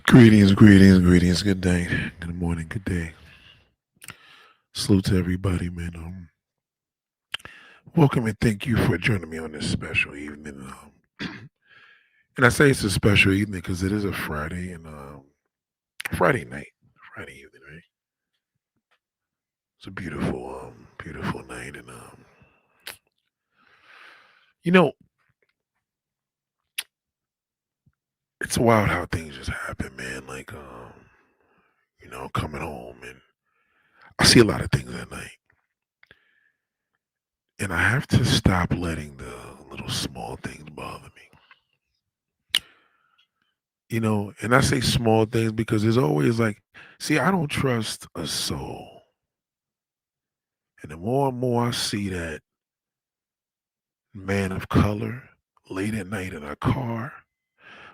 Greetings, greetings, greetings. Good day, good morning, good day. Salute to everybody, man. Welcome and thank you for joining me on this special evening. And I say it's a special evening because it is a Friday and Friday night, Friday evening, right? It's a beautiful, beautiful night, and you know, it's wild how things just happen, man. Like, coming home and I see a lot of things at night, and I have to stop letting the little small things bother me. And I say small things because there's always like, see, I don't trust a soul. And the more and more I see that man of color late at night in a car,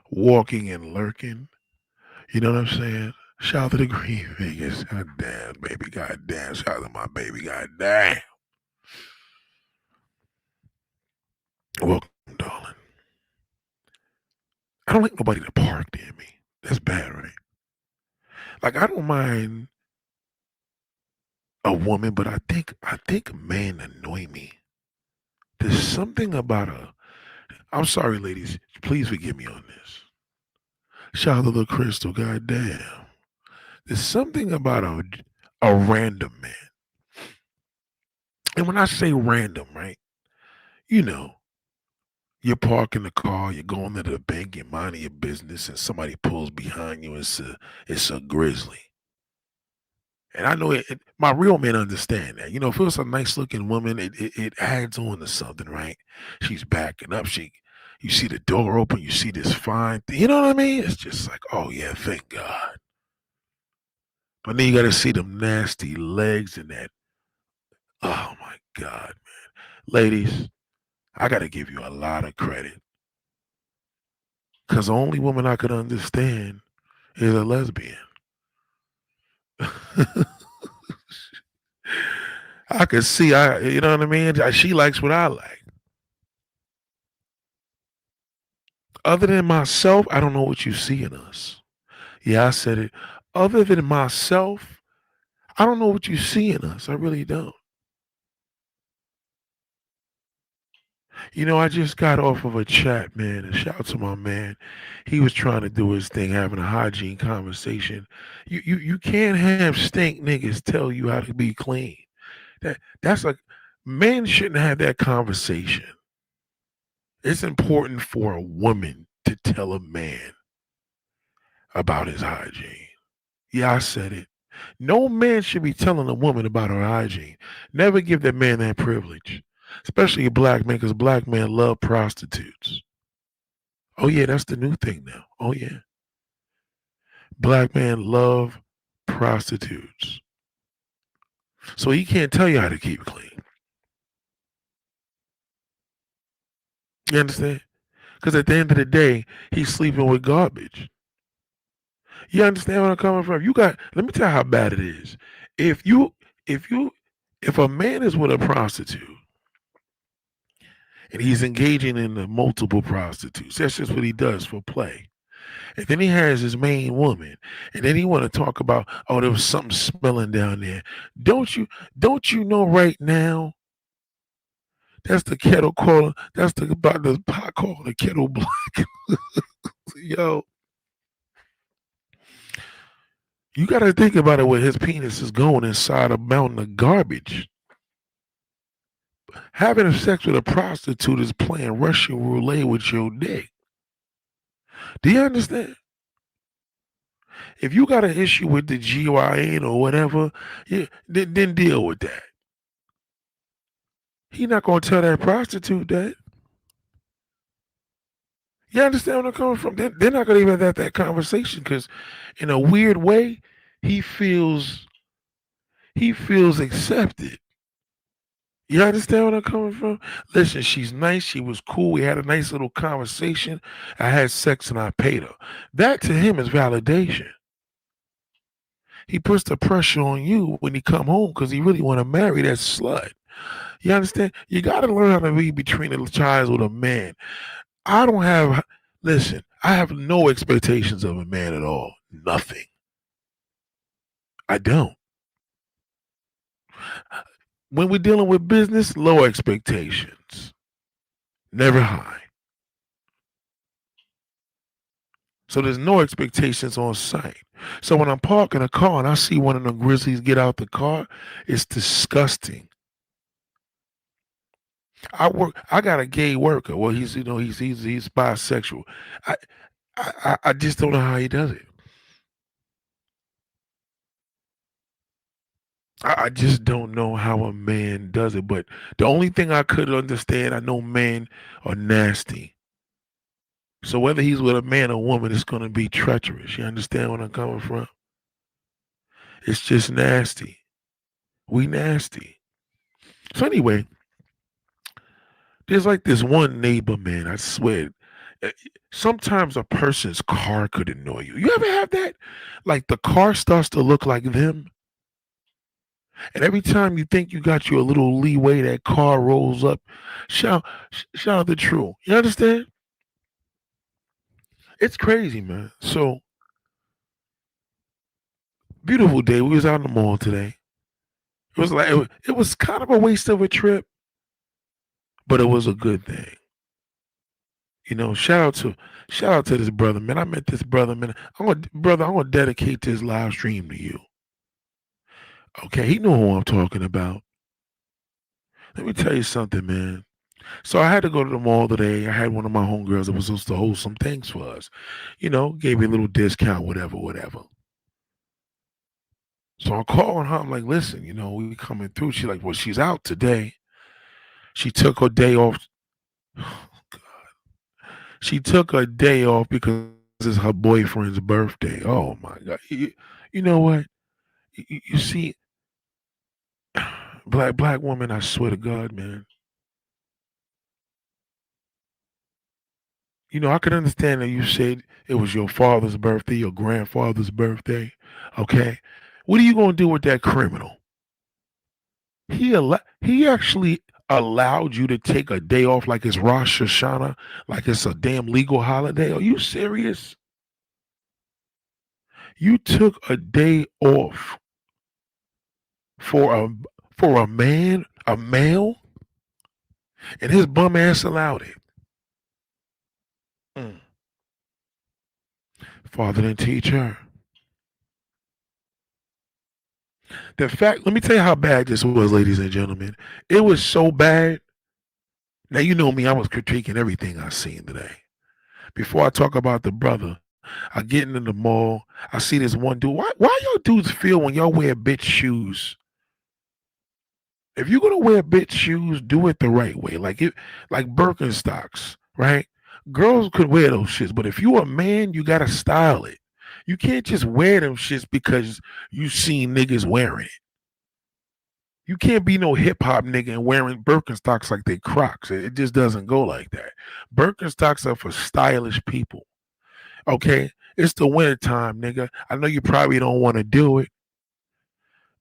walking and lurking, you know what I'm saying? Shout out to the Green Vegas. God damn, baby. God damn. Shout out to my baby. God damn. Welcome, darling. I don't like nobody to park near me. That's bad, right? Like I don't mind a woman, but I think men annoy me. There's something about a I'm sorry, ladies. Please forgive me on this. Shout out to the Crystal. Goddamn. There's something about a random man. And when I say random, right? You know, you're parking the car, you're going to the bank, you're minding your business, and somebody pulls behind you. It's a grizzly. And I know my real men understand that. If it's a nice looking woman, it adds on to something, right? She's backing up. You see the door open, you see this fine thing. You know what I mean? It's just like, oh yeah, thank God. But then you got to see them nasty legs and that. Oh my God, man. Ladies, I got to give you a lot of credit because the only woman I could understand is a lesbian. I could see, you know what I mean? She likes what I like. Other than myself, I don't know what you see in us. Yeah, I said it. Other than myself, I don't know what you see in us. I really don't. I just got off of a chat, man, and shout out to my man. He was trying to do his thing, having a hygiene conversation. You can't have stink niggas tell you how to be clean. That's like men shouldn't have that conversation. It's important for a woman to tell a man about his hygiene. Yeah, I said it. No man should be telling a woman about her hygiene. Never give that man that privilege, especially a black man, because black men love prostitutes. Oh yeah, that's the new thing now. Oh yeah, black men love prostitutes, so he can't tell you how to keep clean. You understand? Because at the end of the day, he's sleeping with garbage. You understand where I'm coming from? Let me tell you how bad it is. If you, if you, if a man is with a prostitute and he's engaging in the multiple prostitutes, that's just what he does for play. And then he has his main woman, and then he want to talk about, oh, there was something smelling down there. Don't you know right now? That's the kettle calling. That's the pot calling the kettle black. Yo, you got to think about it where his penis is going inside a mountain of garbage. Having sex with a prostitute is playing Russian roulette with your dick. Do you understand? If you got an issue with the GYN or whatever, yeah, then deal with that. He not gonna tell that prostitute that. You understand where I'm coming from? They're not gonna even have that conversation because, in a weird way, he feels he feels accepted. You understand where I'm coming from? Listen, she's nice. She was cool. We had a nice little conversation. I had sex and I paid her. That to him is validation. He puts the pressure on you when he come home because he really want to marry that slut. You understand? You got to learn how to read between the child with a man. I don't have. Listen, I have no expectations of a man at all. Nothing. I don't. When we're dealing with business, low expectations, never high. So there's no expectations on site. So when I'm parking a car and I see one of the grizzlies get out the car, it's disgusting. I got a gay worker. Well, he's bisexual. I I just don't know how he does it. I just don't know how a man does it. But the only thing I could understand, I know men are nasty. So whether he's with a man or woman, it's gonna be treacherous. You understand where I'm coming from? It's just nasty. We nasty. So anyway, there's like this one neighbor, man. I swear. uh, Sometimes a person's car could annoy you. You ever have that? Like the car starts to look like them, and every time you think you got you a little leeway, that car rolls up. Shout out the truth. You understand? It's crazy, man. So beautiful day. We was out in the mall today. It was kind of a waste of a trip, but it was a good thing. You know, shout out to this brother, man. I met this brother, man. I'm gonna dedicate this live stream to you. Okay, he know who I'm talking about. Let me tell you something, man. So I had to go to the mall today. I had one of my homegirls that was supposed to hold some things for us. You know, gave me a little discount, whatever, whatever. So I'm calling her. I'm like, listen, we coming through. She's like, well, she's out today. She took her day off. She took a day off because it's her boyfriend's birthday. Oh my God. You know what? You see, black woman, I swear to God, man. I could understand that you said it was your father's birthday, your grandfather's birthday. Okay. What are you gonna do with that criminal? He actually allowed you to take a day off like it's Rosh Hashanah, like it's a damn legal holiday. Are you serious? You took a day off for a man, a male, and his bum ass allowed it. Mm. Father didn't teach her. The fact, let me tell you how bad this was, ladies and gentlemen. It was so bad. Now you know me, I was critiquing everything I seen today. Before I talk about the brother, I get into the mall. I see this one dude. Why y'all dudes feel when y'all wear bitch shoes? If you're gonna wear bitch shoes, do it the right way. Like Birkenstocks, right? Girls could wear those shits, but if you a man, you gotta style it. You can't just wear them shits because you seen niggas wearing it. You can't be no hip hop nigga and wearing Birkenstocks like they Crocs. It just doesn't go like that. Birkenstocks are for stylish people. Okay, it's the winter time, nigga. I know you probably don't want to do it,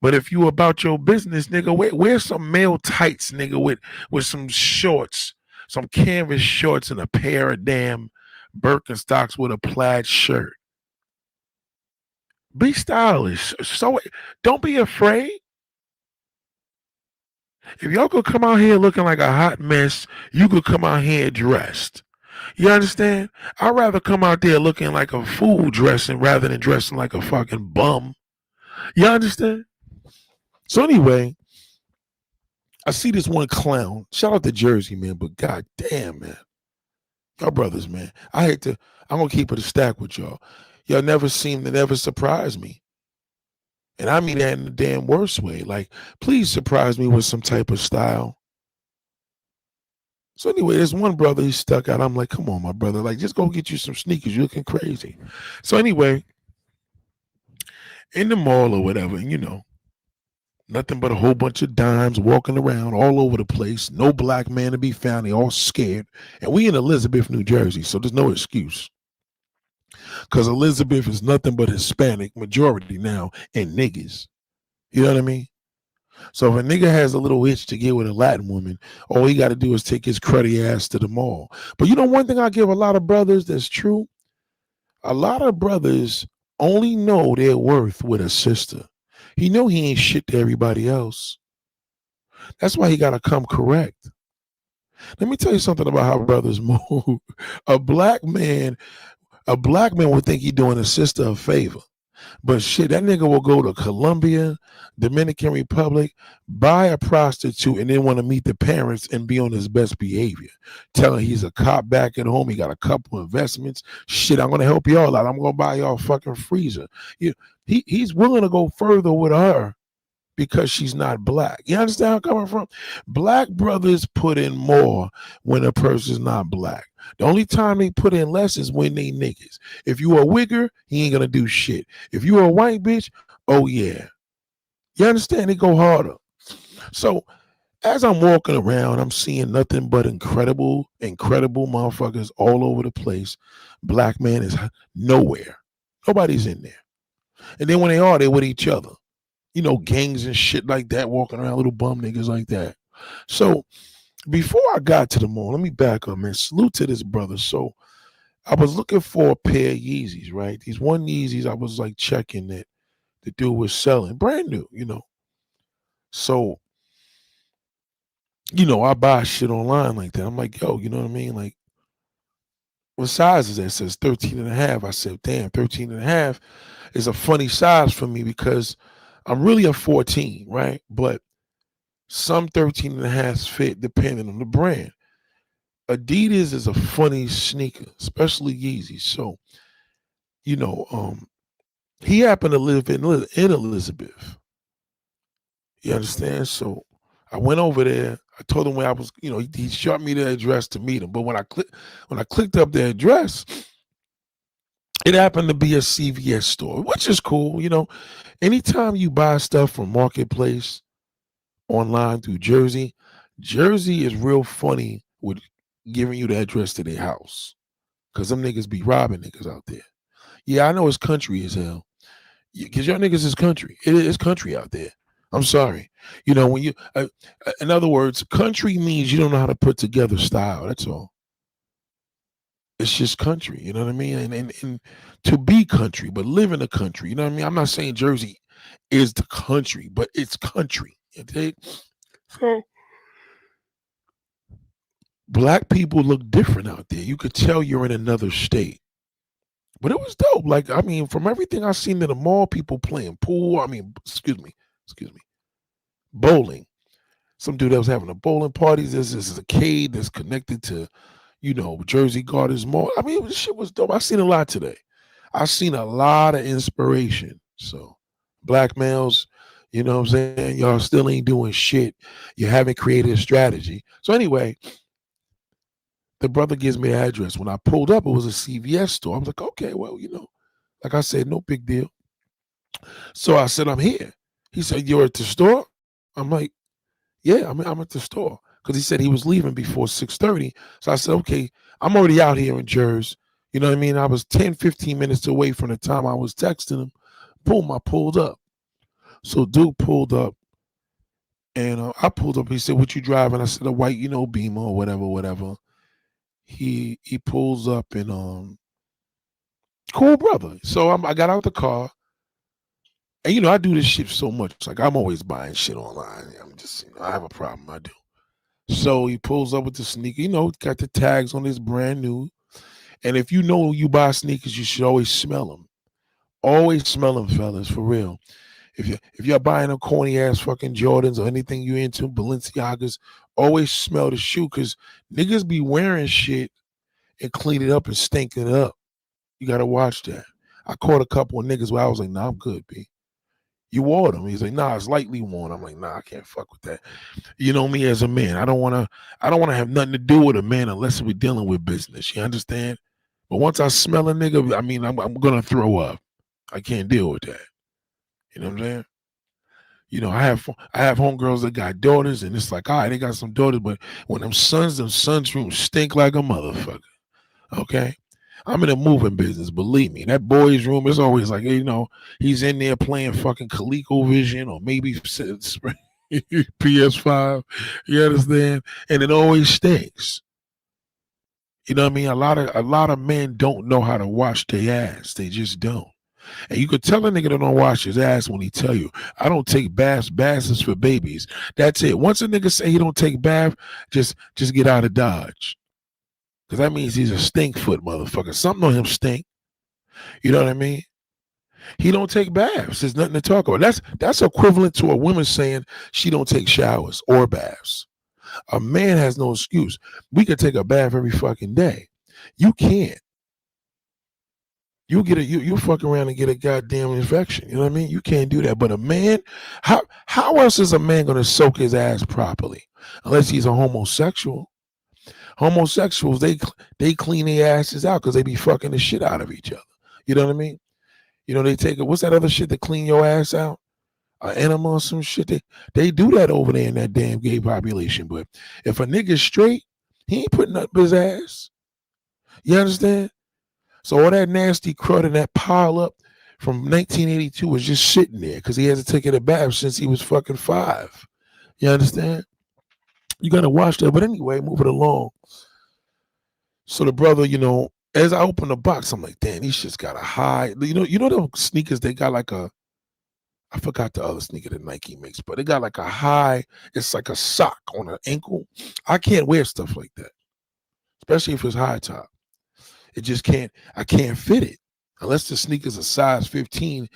but if you about your business, nigga, wear some male tights, nigga, with some shorts, some canvas shorts, and a pair of damn Birkenstocks with a plaid shirt. Be stylish. So don't be afraid. If y'all could come out here looking like a hot mess, you could come out here dressed. You understand? I'd rather come out there looking like a fool dressing rather than dressing like a fucking bum. You understand? So anyway, I see this one clown. Shout out to Jersey, man, but god damn, man. Y'all brothers, man. I'm gonna keep it a stack with y'all. Y'all never seem to never surprise me. And I mean that in the damn worst way. Like, please surprise me with some type of style. So anyway, there's one brother, he stuck out. I'm like, come on, my brother. Like, just go get you some sneakers. You're looking crazy. So anyway, in the mall or whatever, nothing but a whole bunch of dimes walking around all over the place. No black man to be found. They all scared. And we in Elizabeth, New Jersey, so there's no excuse. Because Elizabeth is nothing but Hispanic majority now and niggas. You know what I mean? So if a nigga has a little itch to get with a Latin woman, all he got to do is take his cruddy ass to the mall. But one thing I give a lot of brothers that's true, A lot of brothers only know their worth with a sister. He know he ain't shit to everybody else. That's why he gotta come correct. Let me tell you something about how brothers move. A black man, a black man would think he doing a sister a favor. But shit, that nigga will go to Colombia, Dominican Republic, buy a prostitute, and then want to meet the parents and be on his best behavior. Telling he's a cop back at home. He got a couple investments. Shit, I'm gonna help y'all out. I'm gonna buy y'all a fucking freezer. You, he's willing to go further with her because she's not black. You understand where I'm coming from? Black brothers put in more when a person's not black. The only time they put in less is when they niggas. If you a wigger, he ain't gonna do shit. If you a white bitch, oh yeah. You understand? They go harder. So as I'm walking around, I'm seeing nothing but incredible motherfuckers all over the place. Black man is nowhere. Nobody's in there. And then when they are, they're with each other. You know, gangs and shit like that, walking around, little bum niggas like that. So before I got to the mall, let me back up, man. Salute to this brother. So I was looking for a pair of Yeezys, right? These one Yeezys, I was like checking that the dude was selling, brand new, you know. So, you know, I buy shit online like that. I'm like, yo, you know what I mean? Like, what size is that? It says 13 and a half. I said, damn, 13 and a half is a funny size for me because I'm really a 14, right? But some 13 and a half fit depending on the brand. Adidas is a funny sneaker, especially Yeezy. So, you know, he happened to live in Elizabeth. You understand? So I went over there. I told him where I was, you know, he shot me the address to meet him. But when I clicked up the address, it happened to be a CVS store, which is cool. You know, anytime you buy stuff from Marketplace online through Jersey, Jersey is real funny with giving you the address to their house. Cause them niggas be robbing niggas out there. Yeah, I know it's country as hell. Cause y'all niggas is country. It is country out there. I'm sorry. You know, when you, in other words, country means you don't know how to put together style. That's all. It's just country. You know what I mean? And to be country, but live in the country. You know what I mean? I'm not saying Jersey is the country, but it's country. Okay? So black people look different out there. You could tell you're in another state. But it was dope. Like, I mean, from everything I've seen in the mall, people playing pool. I mean, excuse me, bowling. Some dude that was having a bowling party. This is a cave that's connected to, you know, Jersey Gardens Mall. I mean, this shit was dope. I've seen a lot today. I've seen a lot of inspiration. So, black males, you know what I'm saying? Y'all still ain't doing shit. You haven't created a strategy. So, anyway, the brother gives me the address. When I pulled up, it was a CVS store. I was like, okay, well, you know, like I said, no big deal. So I said, I'm here. He said, you're at the store? I'm like, yeah, I'm at the store. Because he said he was leaving before 6:30. So I said, okay, I'm already out here in Jersey. You know what I mean? I was 10, 15 minutes away from the time I was texting him. Boom, I pulled up. So dude pulled up. And I pulled up. He said, what you driving? I said, a white, you know, Beamer or whatever. He pulls up and cool brother. So I got out the car. And you know, I do this shit so much. Like I'm always buying shit online. I'm just, you know, I have a problem. I do. So he pulls up with the sneaker. You know, got the tags on this brand new. And if you know you buy sneakers, you should always smell them. Always smell them, fellas, for real. If you're buying a corny ass fucking Jordans or anything you into, Balenciagas, always smell the shoe because niggas be wearing shit and clean it up and stinking it up. You gotta watch that. I caught a couple of niggas where I was like, nah, I'm good, B. You wore them. He's like, nah, it's lightly worn. I'm like, nah, I can't fuck with that. You know me as a man. I don't wanna have nothing to do with a man unless we're dealing with business. You understand? But once I smell a nigga, I mean, I'm gonna throw up. I can't deal with that. You know what I'm saying? You know, I have homegirls that got daughters, and it's like, all right, they got some daughters, but when them sons rooms stink like a motherfucker. Okay. I'm in the moving business, believe me. That boy's room is always like, you know, he's in there playing fucking ColecoVision or maybe PS5. You understand? And it always stinks. You know what I mean? A lot of men don't know how to wash their ass. They just don't. And you could tell a nigga that don't wash his ass when he tell you, I don't take baths. Baths is for babies. That's it. Once a nigga say he don't take bath, just get out of Dodge. Because that means he's a stink foot motherfucker. Something on him stink. You know what I mean? He don't take baths. There's nothing to talk about. That's equivalent to a woman saying she don't take showers or baths. A man has no excuse. We could take a bath every fucking day. You can't. You fuck around and get a goddamn infection. You know what I mean? You can't do that. But a man, how else is a man gonna soak his ass properly? Unless he's a homosexual. Homosexuals, they clean their asses out because they be fucking the shit out of each other. You know what I mean? You know, they take it. What's that other shit to clean your ass out? An enema or some shit. They do that over there in that damn gay population. But if a nigga's straight, he ain't putting up his ass. You understand? So all that nasty crud and that pile up from 1982 was just sitting there because he hasn't taken a bath since he was fucking 5. You understand? You gotta watch that. But anyway, moving along. So the brother, as I open the box, I'm like, damn, these shits got a high. You know them sneakers, they got like I forgot the other sneaker that Nike makes, but it got like a high, it's like a sock on an ankle. I can't wear stuff like that, especially if it's high top. I can't fit it. Unless the sneakers are size 15.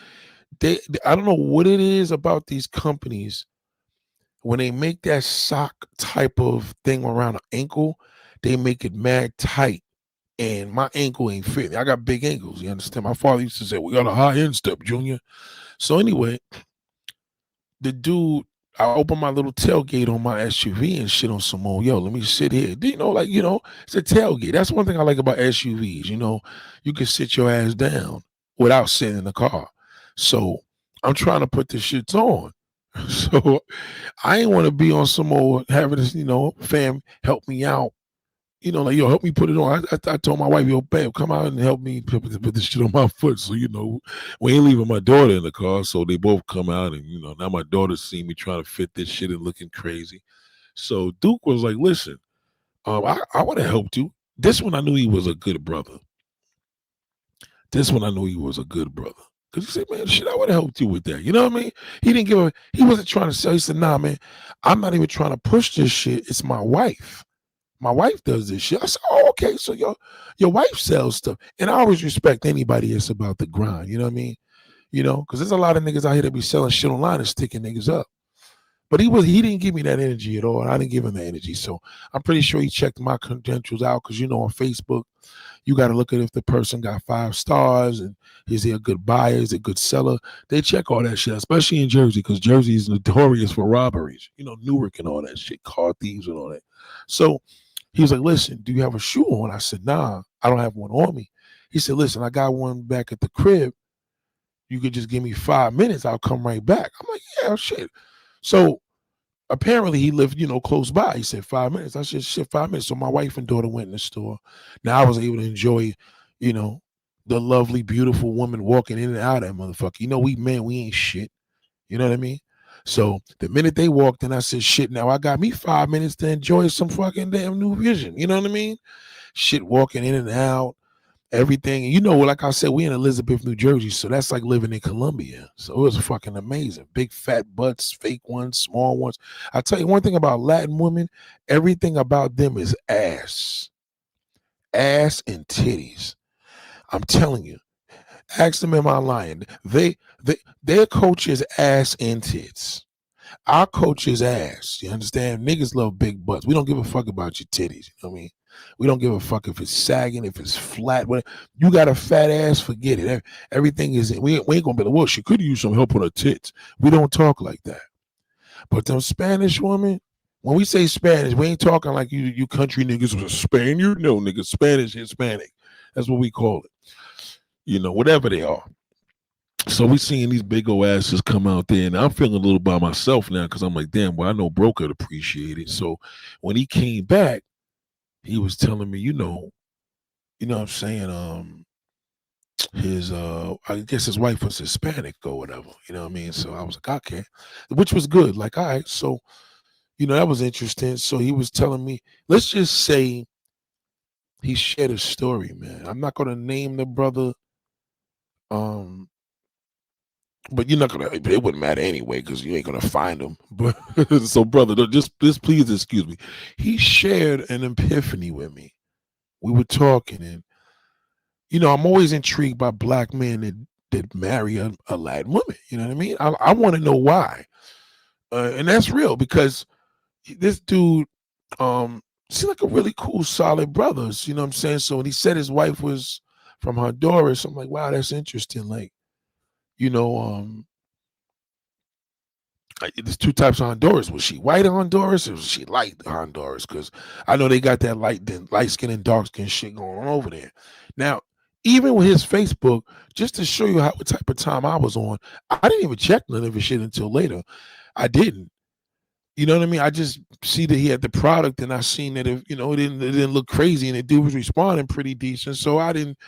I don't know what it is about these companies. When they make that sock type of thing around the ankle, they make it mad tight. And my ankle ain't fitting. I got big ankles. You understand? My father used to say, we got a high instep, Junior. So anyway, the dude, I opened my little tailgate on my SUV and shit on some more. Yo, let me sit here. It's a tailgate. That's one thing I like about SUVs. You can sit your ass down without sitting in the car. So I'm trying to put this shit on. So I ain't want to be on some more having this, fam, help me out. Yo, help me put it on. I told my wife, yo, babe, come out and help me put this shit on my foot. So, we ain't leaving my daughter in the car. So they both come out and, now my daughter see me trying to fit this shit and looking crazy. So Duke was like, listen, I would have helped you. This one I knew he was a good brother. Because he said, man, shit, I would have helped you with that. You know what I mean? He wasn't trying to sell. He said, nah, man, I'm not even trying to push this shit. It's my wife. My wife does this shit. I said, oh, okay, so your wife sells stuff. And I always respect anybody that's about the grind. You know what I mean? Because there's a lot of niggas out here that be selling shit online and sticking niggas up. But he didn't give me that energy at all. I didn't give him that energy. So I'm pretty sure he checked my credentials out because, on Facebook, you got to look at if the person got 5 stars and is he a good buyer, is he a good seller. They check all that shit, especially in Jersey because Jersey is notorious for robberies. Newark and all that shit, car thieves and all that. So he was like, listen, do you have a shoe on? I said, nah, I don't have one on me. He said, listen, I got one back at the crib. You could just give me 5 minutes. I'll come right back. I'm like, yeah, shit. So apparently he lived, close by. He said 5 minutes. I said, shit, 5 minutes. So my wife and daughter went in the store. Now I was able to enjoy, the lovely, beautiful woman walking in and out of that motherfucker. We ain't shit. You know what I mean? So the minute they walked in, I said, shit, now I got me 5 minutes to enjoy some fucking damn New Vision. You know what I mean? Shit, walking in and out, everything. Like I said, we in Elizabeth, New Jersey, so that's like living in Columbia. So it was fucking amazing. Big fat butts, fake ones, small ones. I tell you one thing about Latin women, everything about them is ass. Ass and titties. I'm telling you. Ask them, am I lying? Their coach is ass and tits. Our coach is ass. You understand? Niggas love big butts. We don't give a fuck about your titties. You know what I mean? We don't give a fuck if it's sagging, if it's flat. Whatever. You got a fat ass, forget it. Everything is, we ain't gonna be like, well, she could use some help on her tits. We don't talk like that. But them Spanish women, when we say Spanish, we ain't talking like you country niggas was a Spaniard. No, niggas, Spanish, Hispanic. That's what we call it. Whatever they are. So we seeing these big old asses come out there, and I'm feeling a little by myself now because I'm like, damn, well, I know Bro could appreciate it. So when he came back, he was telling me, what I'm saying, his I guess his wife was Hispanic or whatever, you know what I mean? So I was like, okay, which was good. Like, all right, so that was interesting. So he was telling me, let's just say he shared a story, man. I'm not gonna name the brother, um, but you're not gonna. It wouldn't matter anyway because you ain't gonna find him. But so, brother, just please excuse me. He shared an epiphany with me. We were talking, and I'm always intrigued by black men that marry a Latin woman. You know what I mean? I want to know why, and that's real because this dude seemed like a really cool, solid brothers. You know what I'm saying? So when he said his wife was from Honduras, I'm like, wow, that's interesting. Like, you know, there's two types of Honduras. Was she white Honduras or was she light Honduras? Because I know they got that light skin and dark skin shit going on over there. Now, even with his Facebook, just to show you what type of time I was on, I didn't even check none of his shit until later. I didn't. You know what I mean? I just see that he had the product, and I seen that it didn't look crazy, and the dude was responding pretty decent. So I didn't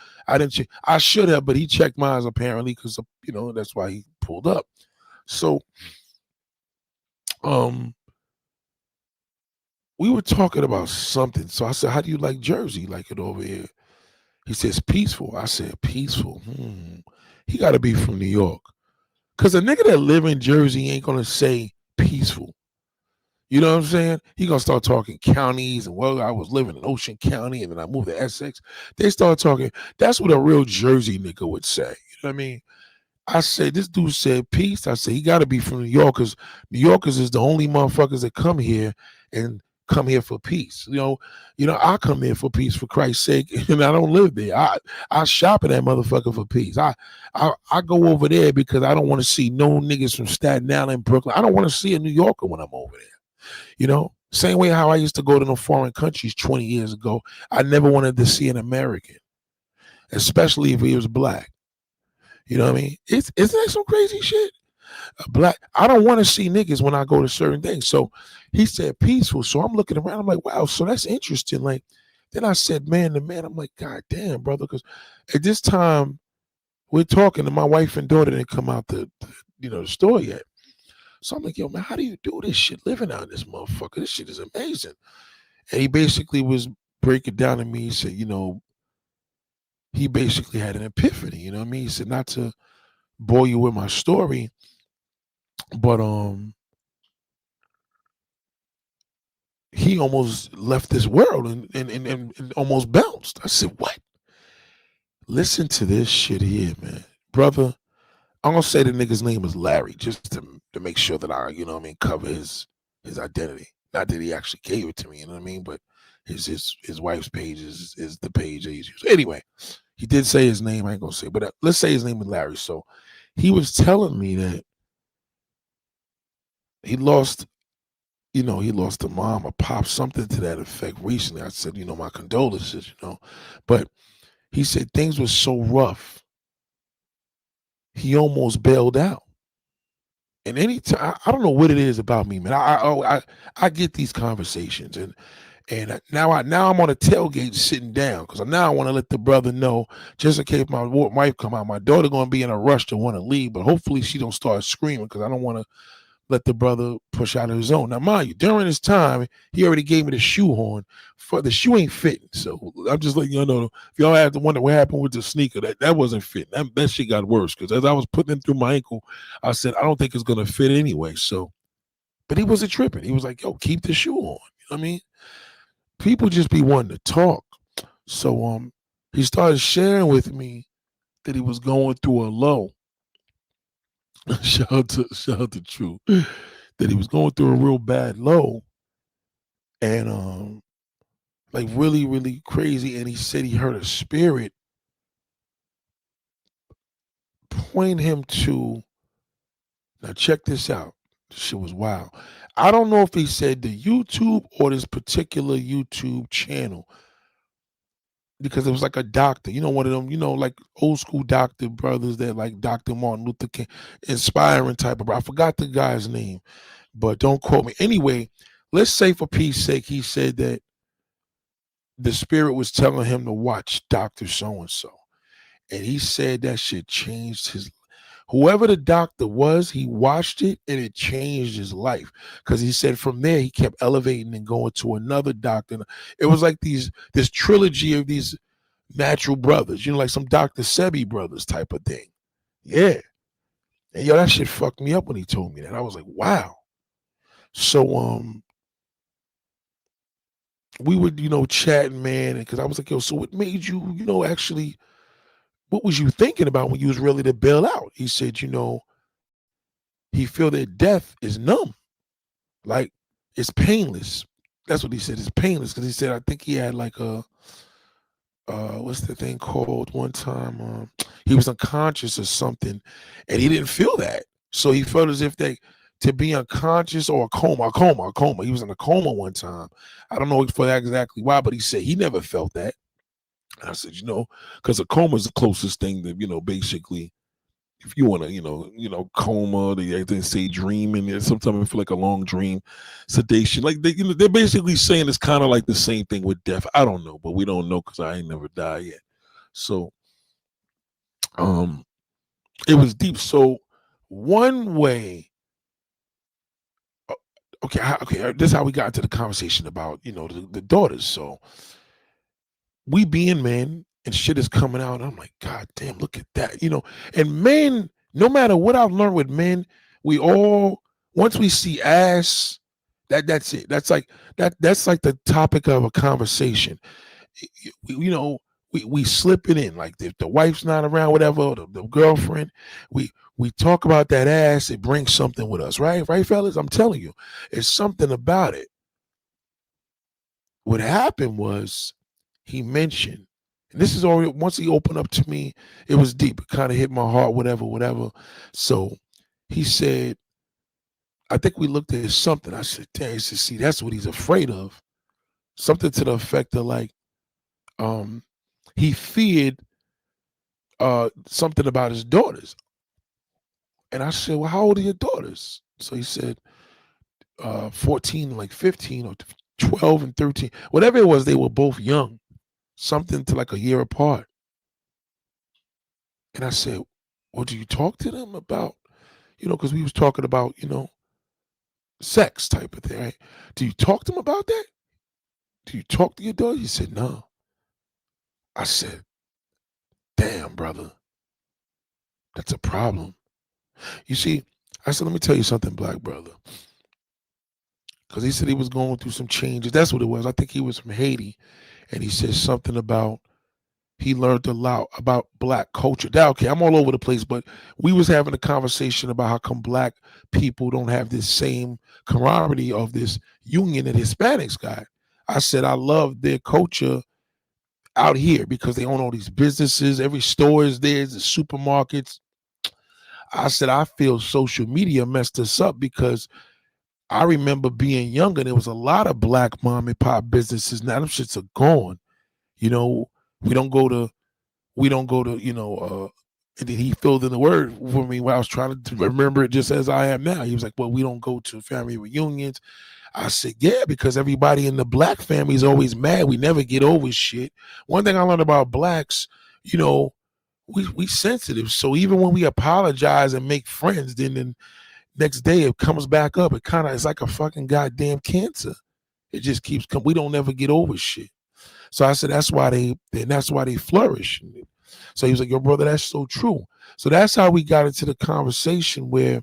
check. I should have, but he checked mine apparently because that's why he pulled up. So we were talking about something. So I said, "How do you like Jersey? Like it over here?" He says, "Peaceful." I said, "Peaceful." He got to be from New York, because a nigga that live in Jersey ain't gonna say peaceful. You know what I'm saying? He gonna start talking counties and I was living in Ocean County and then I moved to Essex. They start talking. That's what a real Jersey nigga would say. You know what I mean? I said, this dude said peace. I said, he got to be from New York because New Yorkers is the only motherfuckers that come here and come here for peace. I come here for peace for Christ's sake, and I don't live there. I shop at that motherfucker for peace. I go over there because I don't want to see no niggas from Staten Island, Brooklyn. I don't want to see a New Yorker when I'm over there. Same way how I used to go to the foreign countries 20 years ago. I never wanted to see an American, especially if he was black. You know what I mean? Isn't that some crazy shit? Black. I don't want to see niggas when I go to certain things. So he said peaceful. So I'm looking around. I'm like, wow. So that's interesting. Like, then I said man to man. I'm like, God damn, brother. Because at this time we're talking, and my wife and daughter didn't come out the store yet. So I'm like, yo, man, how do you do this shit living out in this motherfucker? This shit is amazing. And he basically was breaking down to me. He said, he basically had an epiphany. You know what I mean? He said, not to bore you with my story, but he almost left this world and almost bounced. I said, what? Listen to this shit here, man. Brother, I'm gonna say the nigga's name is Larry, just to make sure that I, cover his identity. Not that he actually gave it to me, you know what I mean? But his wife's page is the page that he's using. Anyway, he did say his name, I ain't gonna say, but let's say his name is Larry. So he was telling me that he lost a mom, a pop, something to that effect recently. I said, my condolences, But he said things were so rough, he almost bailed out. And anytime, I don't know what it is about me, man. I get these conversations, and now I'm on a tailgate sitting down because now I want to let the brother know, just in case my wife come out. My daughter gonna be in a rush to want to leave, but hopefully she don't start screaming because I don't want to let the brother push out of his zone. Now, mind you, during this time, he already gave me the shoehorn. For the shoe ain't fitting. So I'm just letting y'all know, if y'all have to wonder what happened with the sneaker, that wasn't fitting. That shit got worse because as I was putting it through my ankle, I said, I don't think it's going to fit anyway. So, but he wasn't tripping. He was like, yo, keep the shoe on. You know what I mean? People just be wanting to talk. So he started sharing with me that he was going through a low. shout out to True. That he was going through a real bad low, and like really, really crazy. And he said he heard a spirit point him to. Now check this out. This shit was wild. I don't know if he said the YouTube or this particular YouTube channel, because it was like a doctor, one of them, like old school doctor brothers that like Dr. Martin Luther King, inspiring type of. I forgot the guy's name, but don't quote me. Anyway, let's say for peace sake, he said that the spirit was telling him to watch Dr. So-and-so. And he said that shit changed his. Whoever the doctor was, he watched it and it changed his life. Because he said from there he kept elevating and going to another doctor. It was like this trilogy of these natural brothers, like some Dr. Sebi brothers type of thing. Yeah. And yo, that shit fucked me up when he told me that. I was like, wow. So we would, chatting, man, because I was like, yo, so what made you, actually, what was you thinking about when you was ready to bail out? He said, he feel that death is numb. Like, it's painless. That's what he said. It's painless. Because he said, I think he had like what's the thing called one time? He was unconscious or something, and he didn't feel that. So he felt as if to be unconscious or a coma. He was in a coma one time. I don't know for exactly why, but he said he never felt that. And I said, because a coma is the closest thing that, basically, if you want to, coma, they say dreaming, and sometimes I feel like a long dream, sedation. Like they're basically saying it's kind of like the same thing with death. I don't know, but we don't know because I ain't never died yet. So, it was deep. So, one way. Okay. This is how we got into the conversation about the daughters. So, we being men and shit is coming out. And I'm like, God damn, look at that. And men, no matter what I've learned with men, we all, once we see ass, that's it. That's like the topic of a conversation. We slip it in. Like if the wife's not around, whatever, the girlfriend, we talk about that ass, it brings something with us, right? Right, fellas? I'm telling you, it's something about it. What happened was he mentioned, and this is already, once he opened up to me, it was deep. It kind of hit my heart, whatever. So he said, I think we looked at something. I said, damn, he said, see, that's what he's afraid of. Something to the effect of like, he feared something about his daughters. And I said, well, how old are your daughters? So he said, 14, like 15 or 12 and 13. Whatever it was, they were both young. Something to like a year apart. And I said, well, do you talk to them about, because we was talking about, sex type of thing, right? Do you talk to them about that? Do you talk to your daughter? He said, no. I said, damn, brother, that's a problem. You see, I said, let me tell you something, black brother. Because he said he was going through some changes. That's what it was. I think he was from Haiti. And he said something about, he learned a lot about black culture. Now, okay, I'm all over the place, but we was having a conversation about how come black people don't have this same camaraderie of this union that Hispanics got. I said, I love their culture out here because they own all these businesses. Every store is there, the supermarkets. I said, I feel social media messed us up because I remember being younger, there was a lot of black mom and pop businesses. Now them shits are gone. We don't go to, and then he filled in the word for me when I was trying to remember it just as I am now. He was like, well, we don't go to family reunions. I said, yeah, because everybody in the black family is always mad. We never get over shit. One thing I learned about blacks, we sensitive. So even when we apologize and make friends, then next day it comes back up. It's like a fucking goddamn cancer. It just keeps coming. We don't ever get over shit. So I said, that's why they flourish. So he was like, yo, brother, that's so true. So that's how we got into the conversation where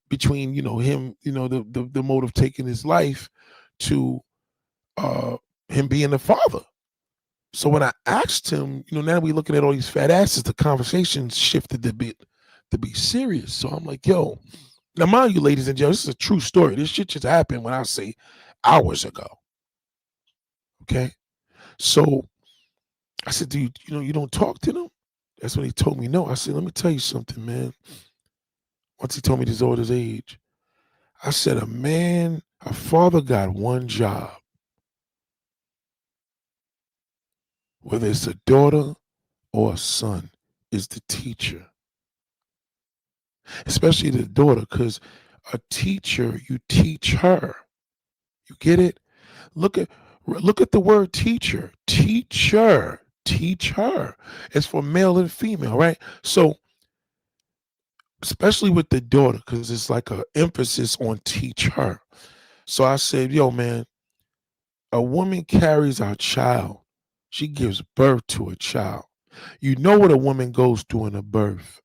between, him, the mode of taking his life to him being the father. So when I asked him, now we looking at all these fat asses, the conversation shifted a bit to be serious. So I'm like, yo, now mind you, ladies and gentlemen, this is a true story. This shit just happened when I say hours ago. Okay. So I said, do you don't talk to them? That's when he told me no. I said, let me tell you something, man. Once he told me his daughter's age, I said, a father got one job. Whether it's a daughter or a son, is the teacher. Especially the daughter, because a teacher, you teach her. You get it? Look at the word teacher. Teacher. Teach her. It's for male and female, right? So especially with the daughter, because it's like a emphasis on teach her. So I said, yo, man, a woman carries our child. She gives birth to a child. You know what a woman goes through in a birth.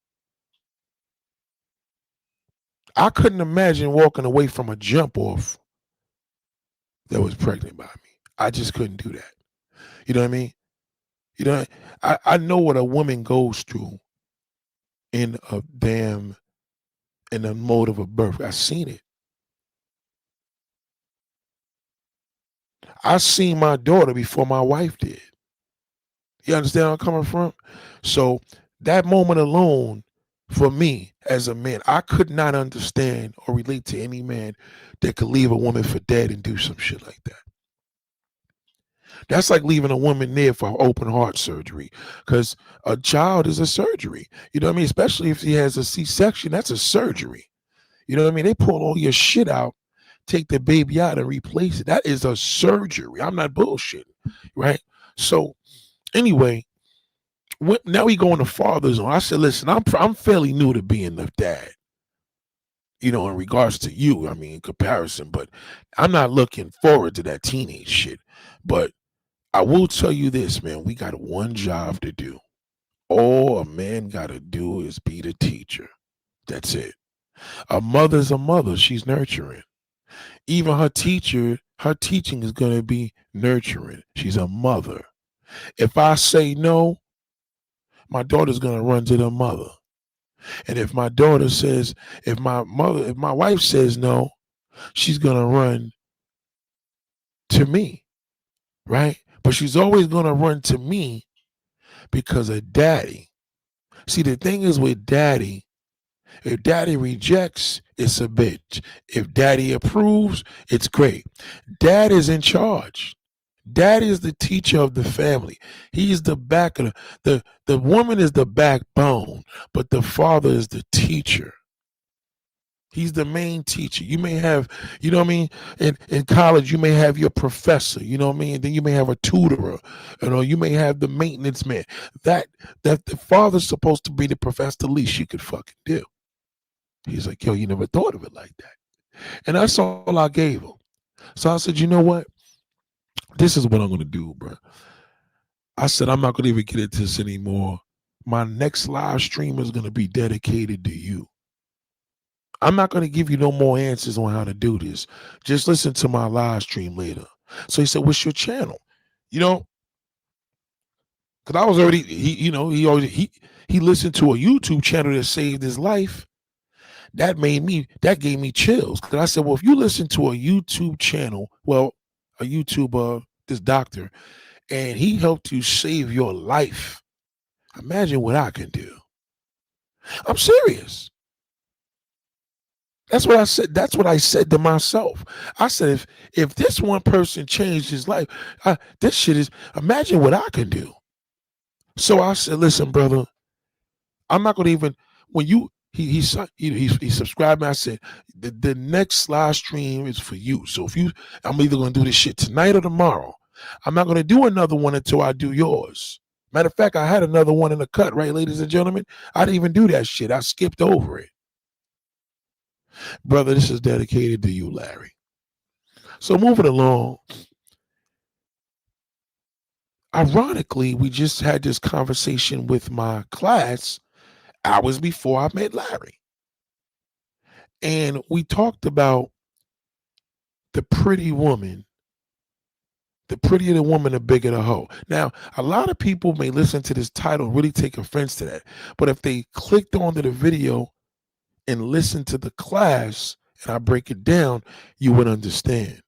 I couldn't imagine walking away from a jump off that was pregnant by me. I just couldn't do that. You know what I mean? You know, I know what a woman goes through in a damn in the mode of a birth. I seen it. I seen my daughter before my wife did. You understand where I'm coming from? So that moment alone, for me as a man, I could not understand or relate to any man that could leave a woman for dead and do some shit like that. That's like leaving a woman there for open heart surgery, because a child is a surgery. You know what I mean? Especially if she has a C-section, that's a surgery. You know what I mean? They pull all your shit out, take the baby out and replace it. That is a surgery. I'm not bullshitting, right? So anyway, now we go on the father's zone. I said, listen, I'm fairly new to being the dad. You know, in regards to you, I mean, in comparison, but I'm not looking forward to that teenage shit. But I will tell you this, man, we got one job to do. All a man got to do is be the teacher. That's it. A mother's a mother. She's nurturing. Even her teaching is going to be nurturing. She's a mother. If I say no, my daughter's going to run to the mother. And if my wife says no, she's going to run to me, right? But she's always going to run to me because of daddy. See, the thing is with daddy, if daddy rejects, it's a bitch. If daddy approves, it's great. Dad is in charge. Dad is the teacher of the family. He's the back of the woman is the backbone, but the father is the teacher. He's the main teacher. You may have, you know what I mean? In college, you may have your professor, you know what I mean? And then you may have a tutorer, you may have the maintenance man. That the father's supposed to be the professor, the least you could fucking do. He's like, yo, you never thought of it like that. And that's all I gave him. So I said, you know what? This is what I'm going to do, bro. I said, I'm not going to even get into this anymore. My next live stream is going to be dedicated to you. I'm not going to give you no more answers on how to do this. Just listen to my live stream later. So he said, what's your channel? You know, because I was already, he listened to a YouTube channel that saved his life. That gave me chills. Because I said, well, if you listen to a YouTube channel, a YouTuber, this doctor, and he helped you save your life, imagine what I can do. I'm serious. That's what I said. That's what I said to myself. I said, if this one person changed his life, this shit is, imagine what I can do. So I said, listen, brother, I'm not going to even, when he subscribed me, I said, the next live stream is for you. So I'm either going to do this shit tonight or tomorrow. I'm not going to do another one until I do yours. Matter of fact, I had another one in the cut, right, ladies and gentlemen? I didn't even do that shit. I skipped over it. Brother, this is dedicated to you, Larry. So moving along, ironically, we just had this conversation with my class hours before I met Larry. And we talked about the pretty woman. The prettier the woman, the bigger the hoe. Now, a lot of people may listen to this title and really take offense to that. But if they clicked onto the video and listened to the class, and I break it down, you would understand.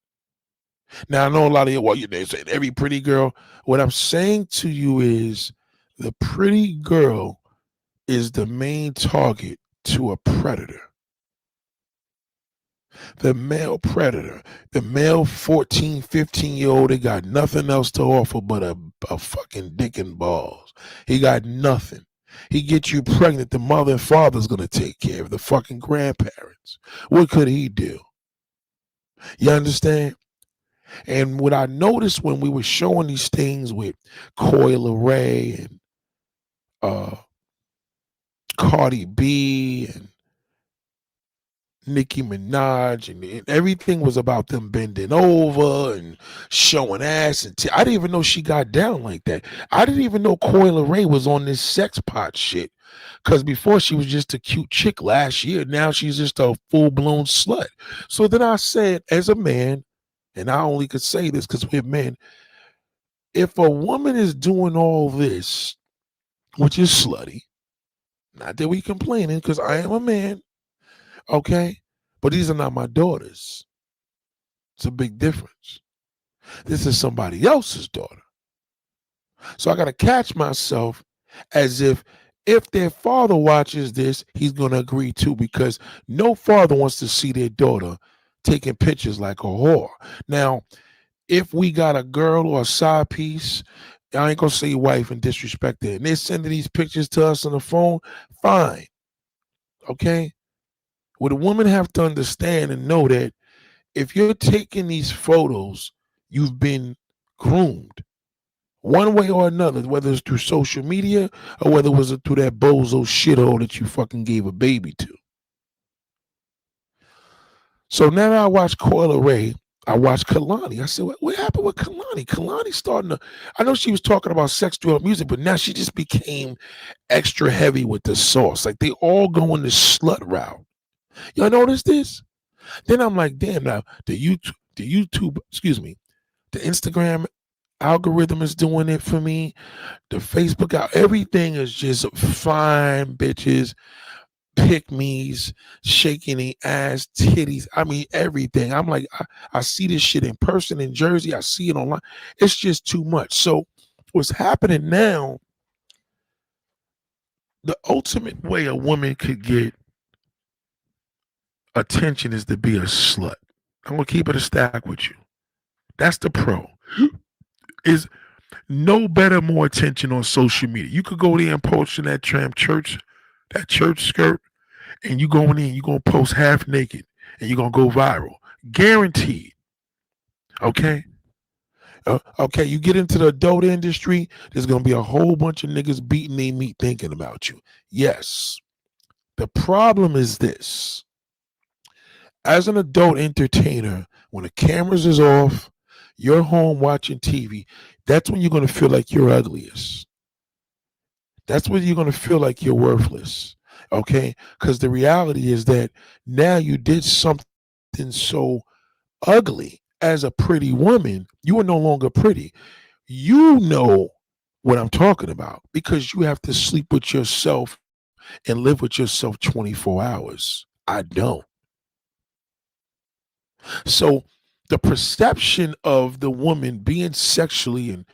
Now, I know a lot of you, they say every pretty girl. What I'm saying to you is the pretty girl is the main target to a predator. The male predator, the male 14, 15-year-old, they got nothing else to offer but a fucking dick and balls. He got nothing. He gets you pregnant, the mother and father's going to take care of the fucking grandparents. What could he do? You understand? And what I noticed when we were showing these things with Coil Ray and Cardi B and Nicki Minaj, and everything was about them bending over and showing ass. And I didn't even know she got down like that. I didn't even know Coi Leray was on this sex pot shit. Because before she was just a cute chick last year. Now she's just a full-blown slut. So then I said, as a man, and I only could say this because we're men, if a woman is doing all this, which is slutty, not that we complaining, because I am a man, okay? But these are not my daughters. It's a big difference. This is somebody else's daughter. So I got to catch myself as if their father watches this, he's going to agree too, because no father wants to see their daughter taking pictures like a whore. Now, if we got a girl or a side piece, I ain't going to say wife and disrespect it, and they're sending these pictures to us on the phone, fine. Okay? What a woman have to understand and know that if you're taking these photos, you've been groomed one way or another, whether it's through social media or whether it was through that bozo shithole that you fucking gave a baby to. So now that I watch Coi Leray, I watched Kehlani. I said, what happened with Kehlani? Kehlani starting to, I know she was talking about sex, drug, music, but now she just became extra heavy with the sauce. Like they all going the slut route. Y'all notice this? Then I'm like, damn, now the YouTube, excuse me, the Instagram algorithm is doing it for me. The Facebook everything is just fine bitches, pick me's, shaking the ass, titties. I mean, everything. I'm like, I see this shit in person in Jersey. I see it online. It's just too much. So what's happening now, the ultimate way a woman could get attention is to be a slut. I'm going to keep it a stack with you. That's the pro. Is no better, more attention on social media. You could go there and post in that church skirt, and you going in, you gonna post half naked, and you're gonna go viral. Guaranteed. Okay? Okay, you get into the adult industry, there's gonna be a whole bunch of niggas beating their meat thinking about you. Yes. The problem is this. As an adult entertainer, when the cameras is off, you're home watching TV, that's when you're going to feel like you're ugliest. That's when you're going to feel like you're worthless. Okay? Because the reality is that now you did something so ugly as a pretty woman, you are no longer pretty. You know what I'm talking about because you have to sleep with yourself and live with yourself 24 hours. I don't. So the perception of the woman being sexually and,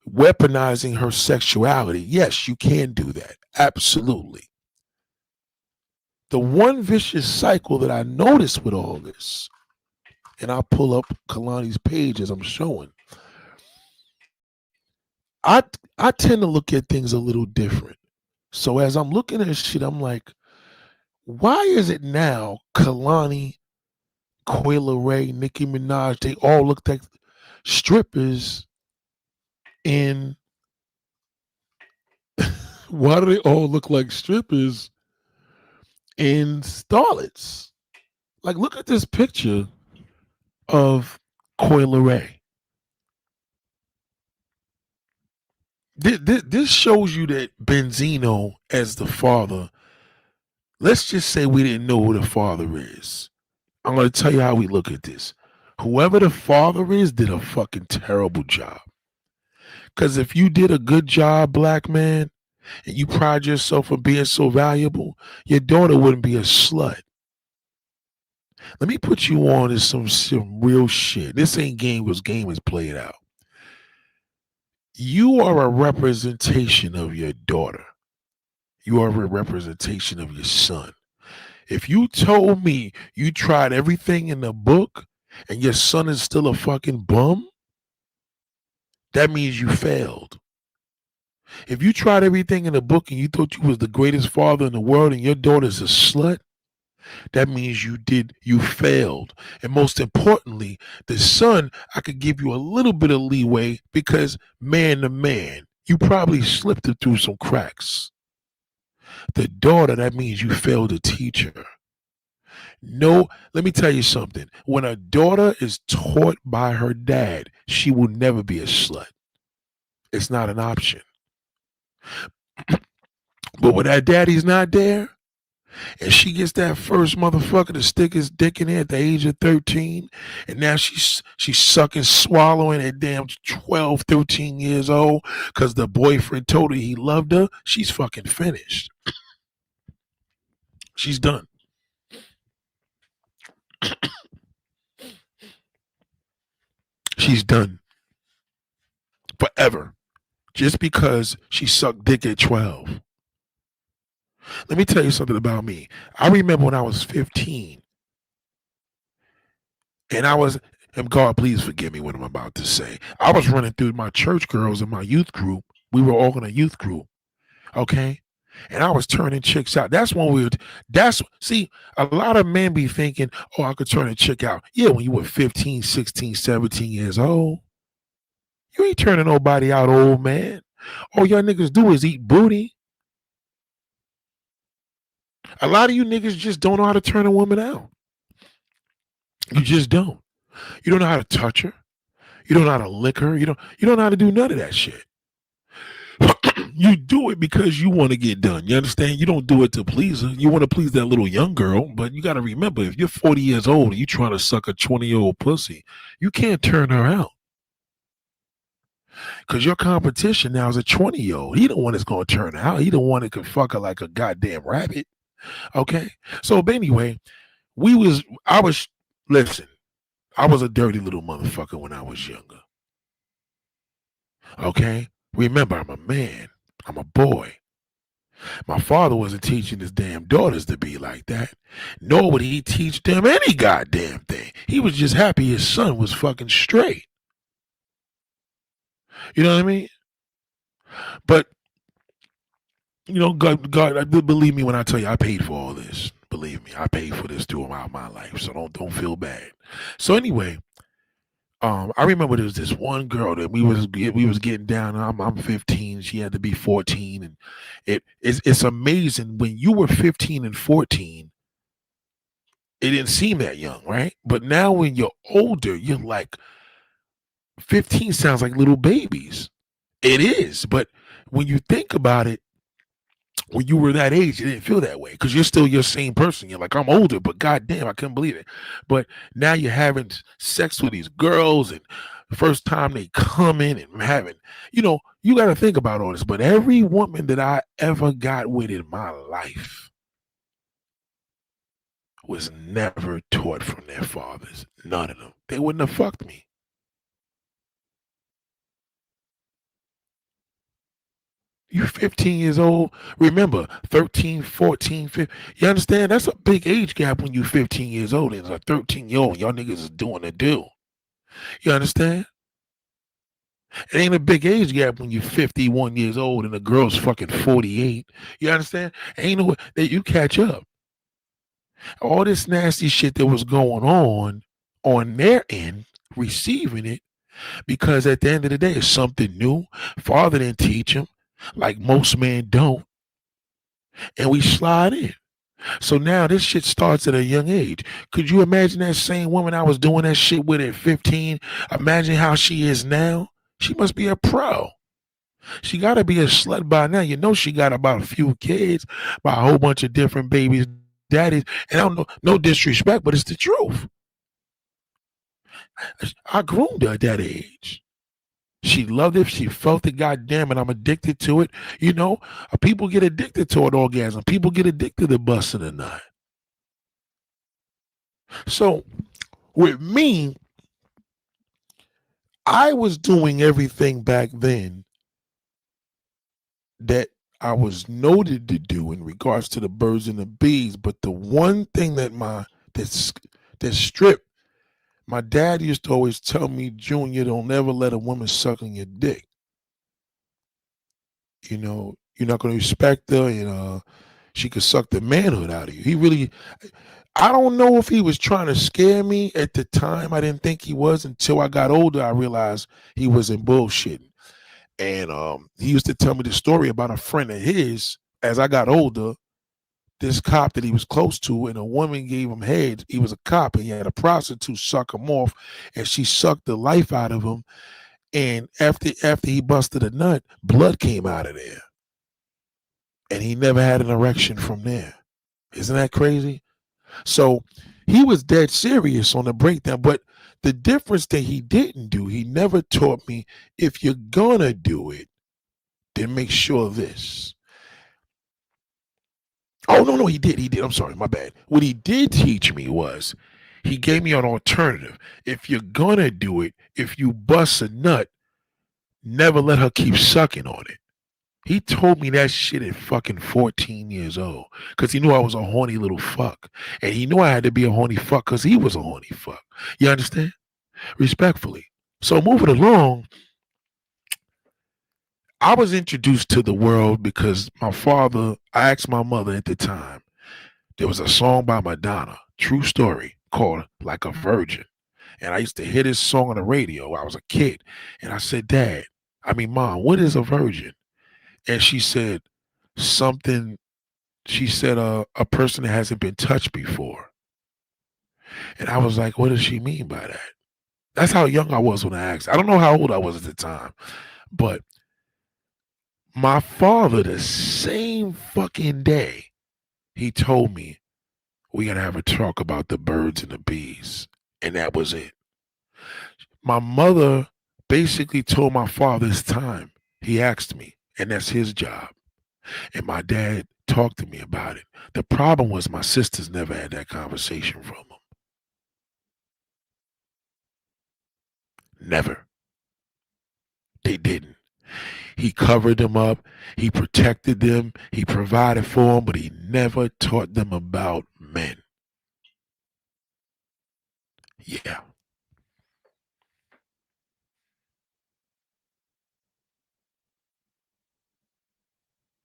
weaponizing her sexuality, yes, you can do that. Absolutely. The one vicious cycle that I noticed with all this, and I'll pull up Kehlani's page as I'm showing, I tend to look at things a little different. So as I'm looking at shit, I'm like, why is it now Kehlani, Coi Leray, Nicki Minaj, they all look like strippers in why do they all look like strippers and starlets? Like, look at this picture of Coi Leray. This shows you that Benzino, as the father, let's just say we didn't know who the father is. I'm going to tell you how we look at this. Whoever the father is did a fucking terrible job. Because if you did a good job, black man, and you pride yourself on being so valuable, your daughter wouldn't be a slut. Let me put you on to some real shit. This ain't game, was game is played out. You are a representation of your daughter. You are a representation of your son. If you told me you tried everything in the book and your son is still a fucking bum, that means you failed. If you tried everything in the book and you thought you was the greatest father in the world and your daughter's a slut, that means you failed. And most importantly, the son, I could give you a little bit of leeway because man to man, you probably slipped it through some cracks. The daughter, that means you failed to teach her. No, let me tell you something. When a daughter is taught by her dad, she will never be a slut. It's not an option. But when that daddy's not there, and she gets that first motherfucker to stick his dick in there at the age of 13, and now she's sucking, swallowing at damn 12, 13 years old because the boyfriend told her he loved her, she's fucking finished. She's done. She's done. Forever. Just because she sucked dick at 12. Let me tell you something about me. I remember when I was 15, and God, please forgive me what I'm about to say. I was running through my church girls in my youth group. We were all in a youth group, okay? And I was turning chicks out. See, a lot of men be thinking, oh, I could turn a chick out. Yeah, when you were 15, 16, 17 years old. You ain't turning nobody out, old man. All y'all niggas do is eat booty. A lot of you niggas just don't know how to turn a woman out. You just don't. You don't know how to touch her. You don't know how to lick her. You don't know how to do none of that shit. You do it because you want to get done. You understand? You don't do it to please her. You want to please that little young girl, but you got to remember, if you're 40 years old and you trying to suck a 20-year-old pussy, you can't turn her out. Because your competition now is a 20-year-old. He the one that's going to turn her out. He the one that can fuck her like a goddamn rabbit. Okay? So, but anyway, listen, I was a dirty little motherfucker when I was younger. Okay? Remember, I'm a man. I'm a boy. My father wasn't teaching his damn daughters to be like that. Nor would he teach them any goddamn thing. He was just happy his son was fucking straight. You know what I mean? But, you know, God, believe me when I tell you, I paid for all this. Believe me, I paid for this throughout my life. So don't feel bad. So anyway, I remember there was this one girl that we was getting down. I'm 15. She had to be 14, and it's amazing when you were 15 and 14. It didn't seem that young, right? But now when you're older, you're like 15 sounds like little babies. It is, but when you think about it, when you were that age, you didn't feel that way because you're still your same person. You're like, I'm older, but goddamn, I couldn't believe it. But now you're having sex with these girls, and the first time they come in and having, you know, you got to think about all this. But every woman that I ever got with in my life was never taught from their fathers. None of them. They wouldn't have fucked me. You're 15 years old. Remember, 13, 14, 15. You understand? That's a big age gap when you're 15 years old. And a 13-year-old, y'all niggas is doing the do. You understand? It ain't a big age gap when you're 51 years old and the girl's fucking 48. You understand? Ain't no way that you catch up. All this nasty shit that was going on their end, receiving it, because at the end of the day, it's something new. Father didn't teach him, like most men don't. And we slide in. So now this shit starts at a young age. Could you imagine that same woman I was doing that shit with at 15? Imagine how she is now. She must be a pro. She got to be a slut by now. You know she got about a few kids, by a whole bunch of different babies, daddies. And I don't know, no disrespect, but it's the truth. I groomed her at that age. She loved it. She felt it. Goddamn it, I'm addicted to it. You know, people get addicted to an orgasm. People get addicted to busting a nut. So with me, I was doing everything back then that I was noted to do in regards to the birds and the bees. But the one thing that stripped, my dad used to always tell me, Junior, don't ever let a woman suck on your dick. You know, you're not going to respect her, and she could suck the manhood out of you. I don't know if he was trying to scare me at the time. I didn't think he was until I got older. I realized he wasn't bullshitting. And he used to tell me the story about a friend of his as I got older. this cop that he was close to, and a woman gave him head. He was a cop, and he had a prostitute suck him off, and she sucked the life out of him. And after he busted a nut, blood came out of there, and he never had an erection from there. Isn't that crazy? So he was dead serious on the breakdown, but the difference that he didn't do, he never taught me, if you're gonna do it, then make sure this. Oh, no, he did. I'm sorry, my bad. What he did teach me was he gave me an alternative. If you're gonna do it, if you bust a nut, never let her keep sucking on it. He told me that shit at fucking 14 years old because he knew I was a horny little fuck. And he knew I had to be a horny fuck because he was a horny fuck. You understand? Respectfully. So moving along, I was introduced to the world because I asked my mother at the time, there was a song by Madonna, true story, called Like a Virgin. And I used to hear this song on the radio. I was a kid. And I said, Mom, what is a virgin? And she said something, a person that hasn't been touched before. And I was like, what does she mean by that? That's how young I was when I asked. I don't know how old I was at the time, but my father, the same fucking day, he told me, we got to have a talk about the birds and the bees. And that was it. My mother basically told my father it's time. He asked me, and that's his job. And my dad talked to me about it. The problem was my sisters never had that conversation from him. Never. They didn't. He covered them up. He protected them. He provided for them, but he never taught them about men. Yeah.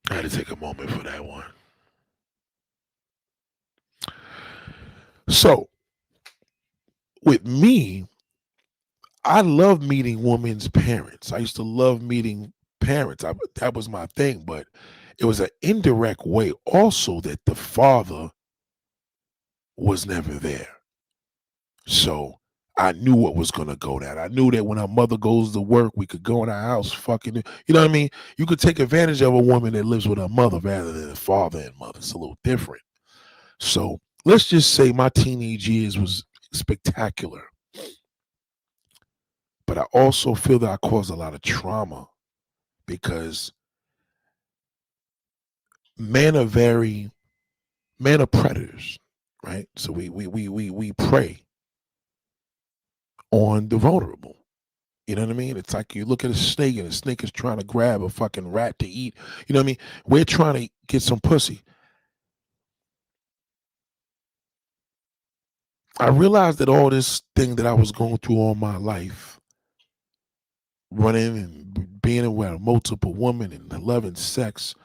I had to take a moment for that one. So, with me, I love meeting women's parents. I used to love meeting parents. That was my thing, but it was an indirect way also that the father was never there. So I knew what was going to go down. I knew that when our mother goes to work, we could go in our house fucking, you know what I mean? You could take advantage of a woman that lives with her mother rather than a father and mother. It's a little different. So let's just say my teenage years was spectacular. But I also feel that I caused a lot of trauma because men are predators, right? So we prey on the vulnerable. You know what I mean? It's like you look at a snake and a snake is trying to grab a fucking rat to eat. You know what I mean? We're trying to get some pussy. I realized that all this thing that I was going through all my life, running and being around multiple women and loving sex,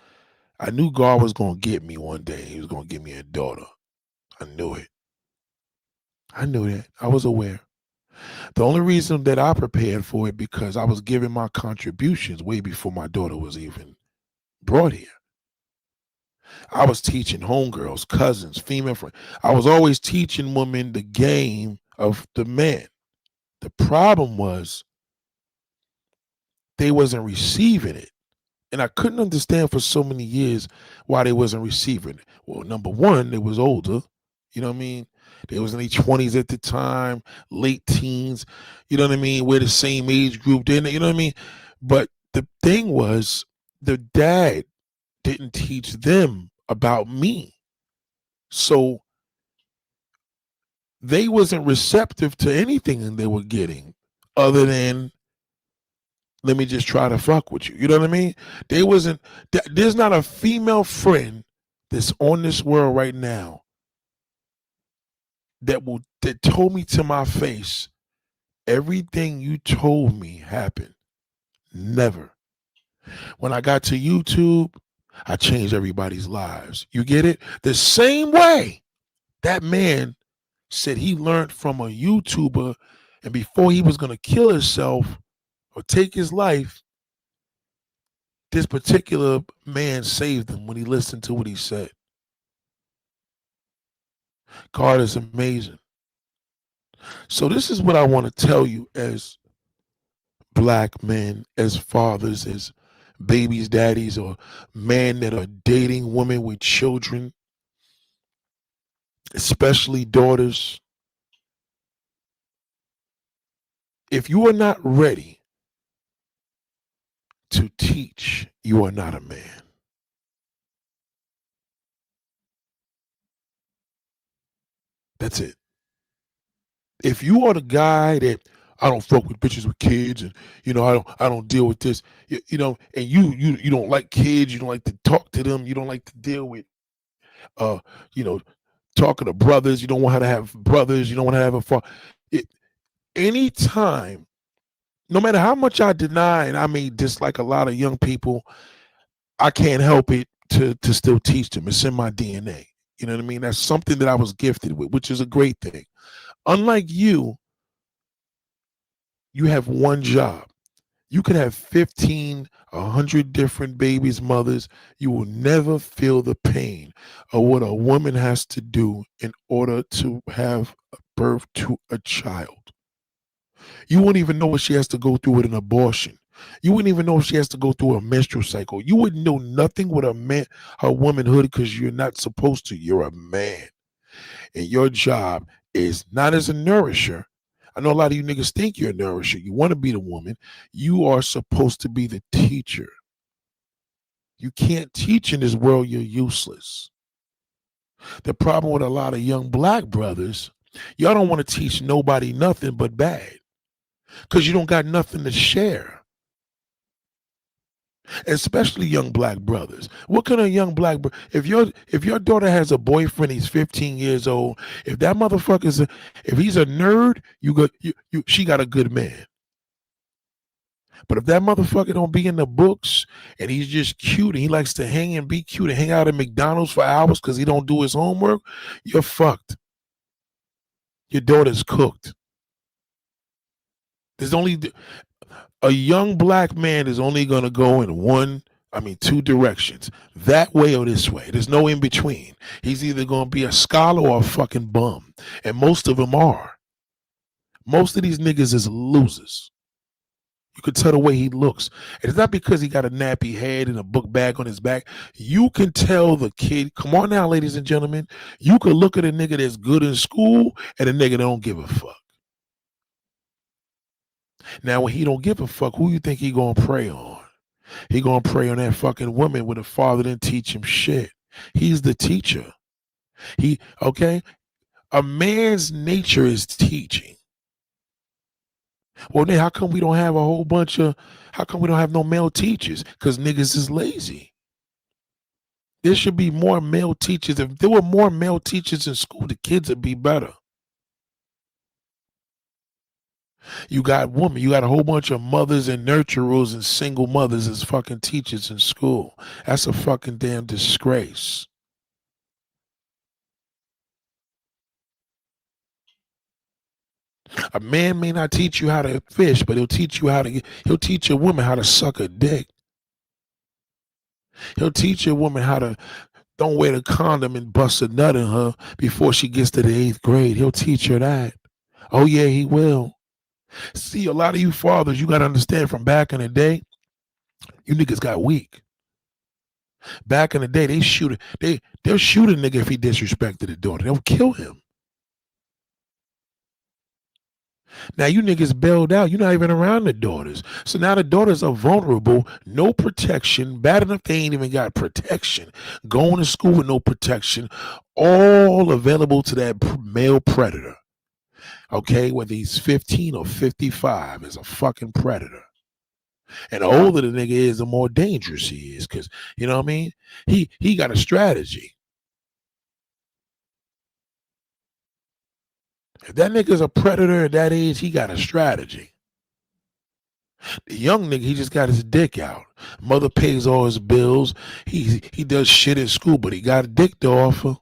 I knew God was going to get me one day. He was going to give me a daughter. I knew it. I knew that. I was aware. The only reason that I prepared for it because I was giving my contributions way before my daughter was even brought here. I was teaching homegirls, cousins, female friends. I was always teaching women the game of the man. The problem was they wasn't receiving it. And I couldn't understand for so many years why they wasn't receiving it. Well, number one, they was older. You know what I mean? They was in their 20s at the time, late teens. You know what I mean? We're the same age group. Then you know what I mean? But the thing was, the dad didn't teach them about me. So they wasn't receptive to anything they were getting other than, let me just try to fuck with you. You know what I mean? They wasn't, there's not a female friend that's on this world right now that told me to my face, everything you told me happened. Never. When I got to YouTube, I changed everybody's lives. You get it? The same way that man said he learned from a YouTuber, and before he was going to kill himself or take his life, this particular man saved him when he listened to what he said. God is amazing. So this is what I want to tell you as black men, as fathers, as babies, daddies, or men that are dating women with children, especially daughters. If you are not ready to teach, you are not a man. That's it. If you are the guy that I don't fuck with bitches with kids, and I don't deal with this, and you don't like kids, you don't like to talk to them, you don't like to deal with uh you know talking to brothers, you don't want how to have brothers, you don't want to have a father. Anytime, no matter how much I deny and I may dislike a lot of young people, I can't help it to still teach them. It's in my DNA. You know what I mean? That's something that I was gifted with, which is a great thing. Unlike you have one job. You could have 15, 100 different babies, mothers. You will never feel the pain of what a woman has to do in order to have birth to a child. You wouldn't even know what she has to go through with an abortion. You wouldn't even know if she has to go through a menstrual cycle. You wouldn't know nothing with her womanhood because you're not supposed to. You're a man. And your job is not as a nourisher. I know a lot of you niggas think you're a nourisher. You want to be the woman. You are supposed to be the teacher. You can't teach in this world. You're useless. The problem with a lot of young black brothers, y'all don't want to teach nobody nothing but bad because you don't got nothing to share. Especially young black brothers. What kind of young black if your daughter has a boyfriend, he's 15 years old. If that motherfucker's if he's a nerd, she got a good man. But if that motherfucker don't be in the books and he's just cute and he likes to hang and be cute and hang out at McDonald's for hours because he don't do his homework, you're fucked. Your daughter's cooked. There's only a young black man is only going to go in two directions, that way or this way. There's no in between. He's either going to be a scholar or a fucking bum. And most of them are. Most of these niggas is losers. You could tell the way he looks. And it's not because he got a nappy head and a book bag on his back. You can tell the kid, come on now, ladies and gentlemen, you could look at a nigga that's good in school and a nigga that don't give a fuck. Now, when he don't give a fuck, who you think he gonna prey on? He gonna prey on that fucking woman with a father didn't teach him shit. He's the teacher. A man's nature is teaching. Well, then how come we don't have how come we don't have no male teachers? Because niggas is lazy. There should be more male teachers. If there were more male teachers in school, the kids would be better. You got a whole bunch of mothers and nurturers and single mothers as fucking teachers in school. That's a fucking damn disgrace. A man may not teach you how to fish, but he'll teach a woman how to suck a dick. He'll teach a woman how to don't wear the condom and bust a nut in her before she gets to the 8th grade. He'll teach her that. Oh yeah, he will. See, a lot of you fathers, you got to understand from back in the day, you niggas got weak. Back in the day, they'll shoot a nigga if he disrespected a daughter. They'll kill him. Now you niggas bailed out. You're not even around the daughters. So now the daughters are vulnerable, no protection. Bad enough they ain't even got protection. Going to school with no protection. All available to that male predator. Okay, whether he's 15 or 55 is a fucking predator. And the older the nigga is, the more dangerous he is. Because, you know what I mean? He got a strategy. If that nigga's a predator at that age, he got a strategy. The young nigga, he just got his dick out. Mother pays all his bills. He does shit at school, but he got a dick to offer.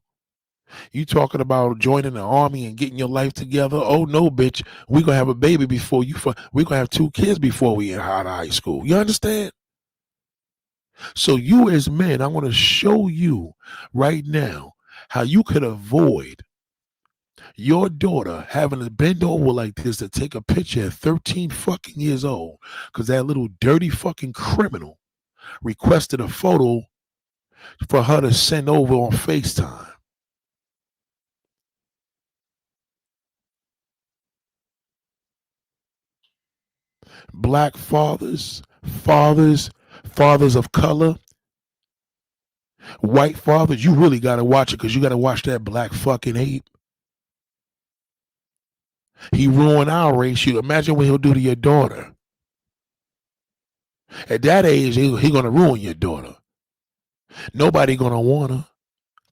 You talking about joining the army and getting your life together? Oh no, bitch. We gonna have a baby before you. We gonna have 2 kids before we get out of high school. You understand? So you as men, I want to show you right now how you could avoid Your daughter having to bend over like this to take a picture at 13 fucking years old because that little dirty fucking criminal requested a photo for her to send over on FaceTime. Black fathers of color, white fathers, you really got to watch it because you got to watch that black fucking ape. He ruined our race. You imagine what he'll do to your daughter. At that age, he gonna ruin your daughter. Nobody gonna want her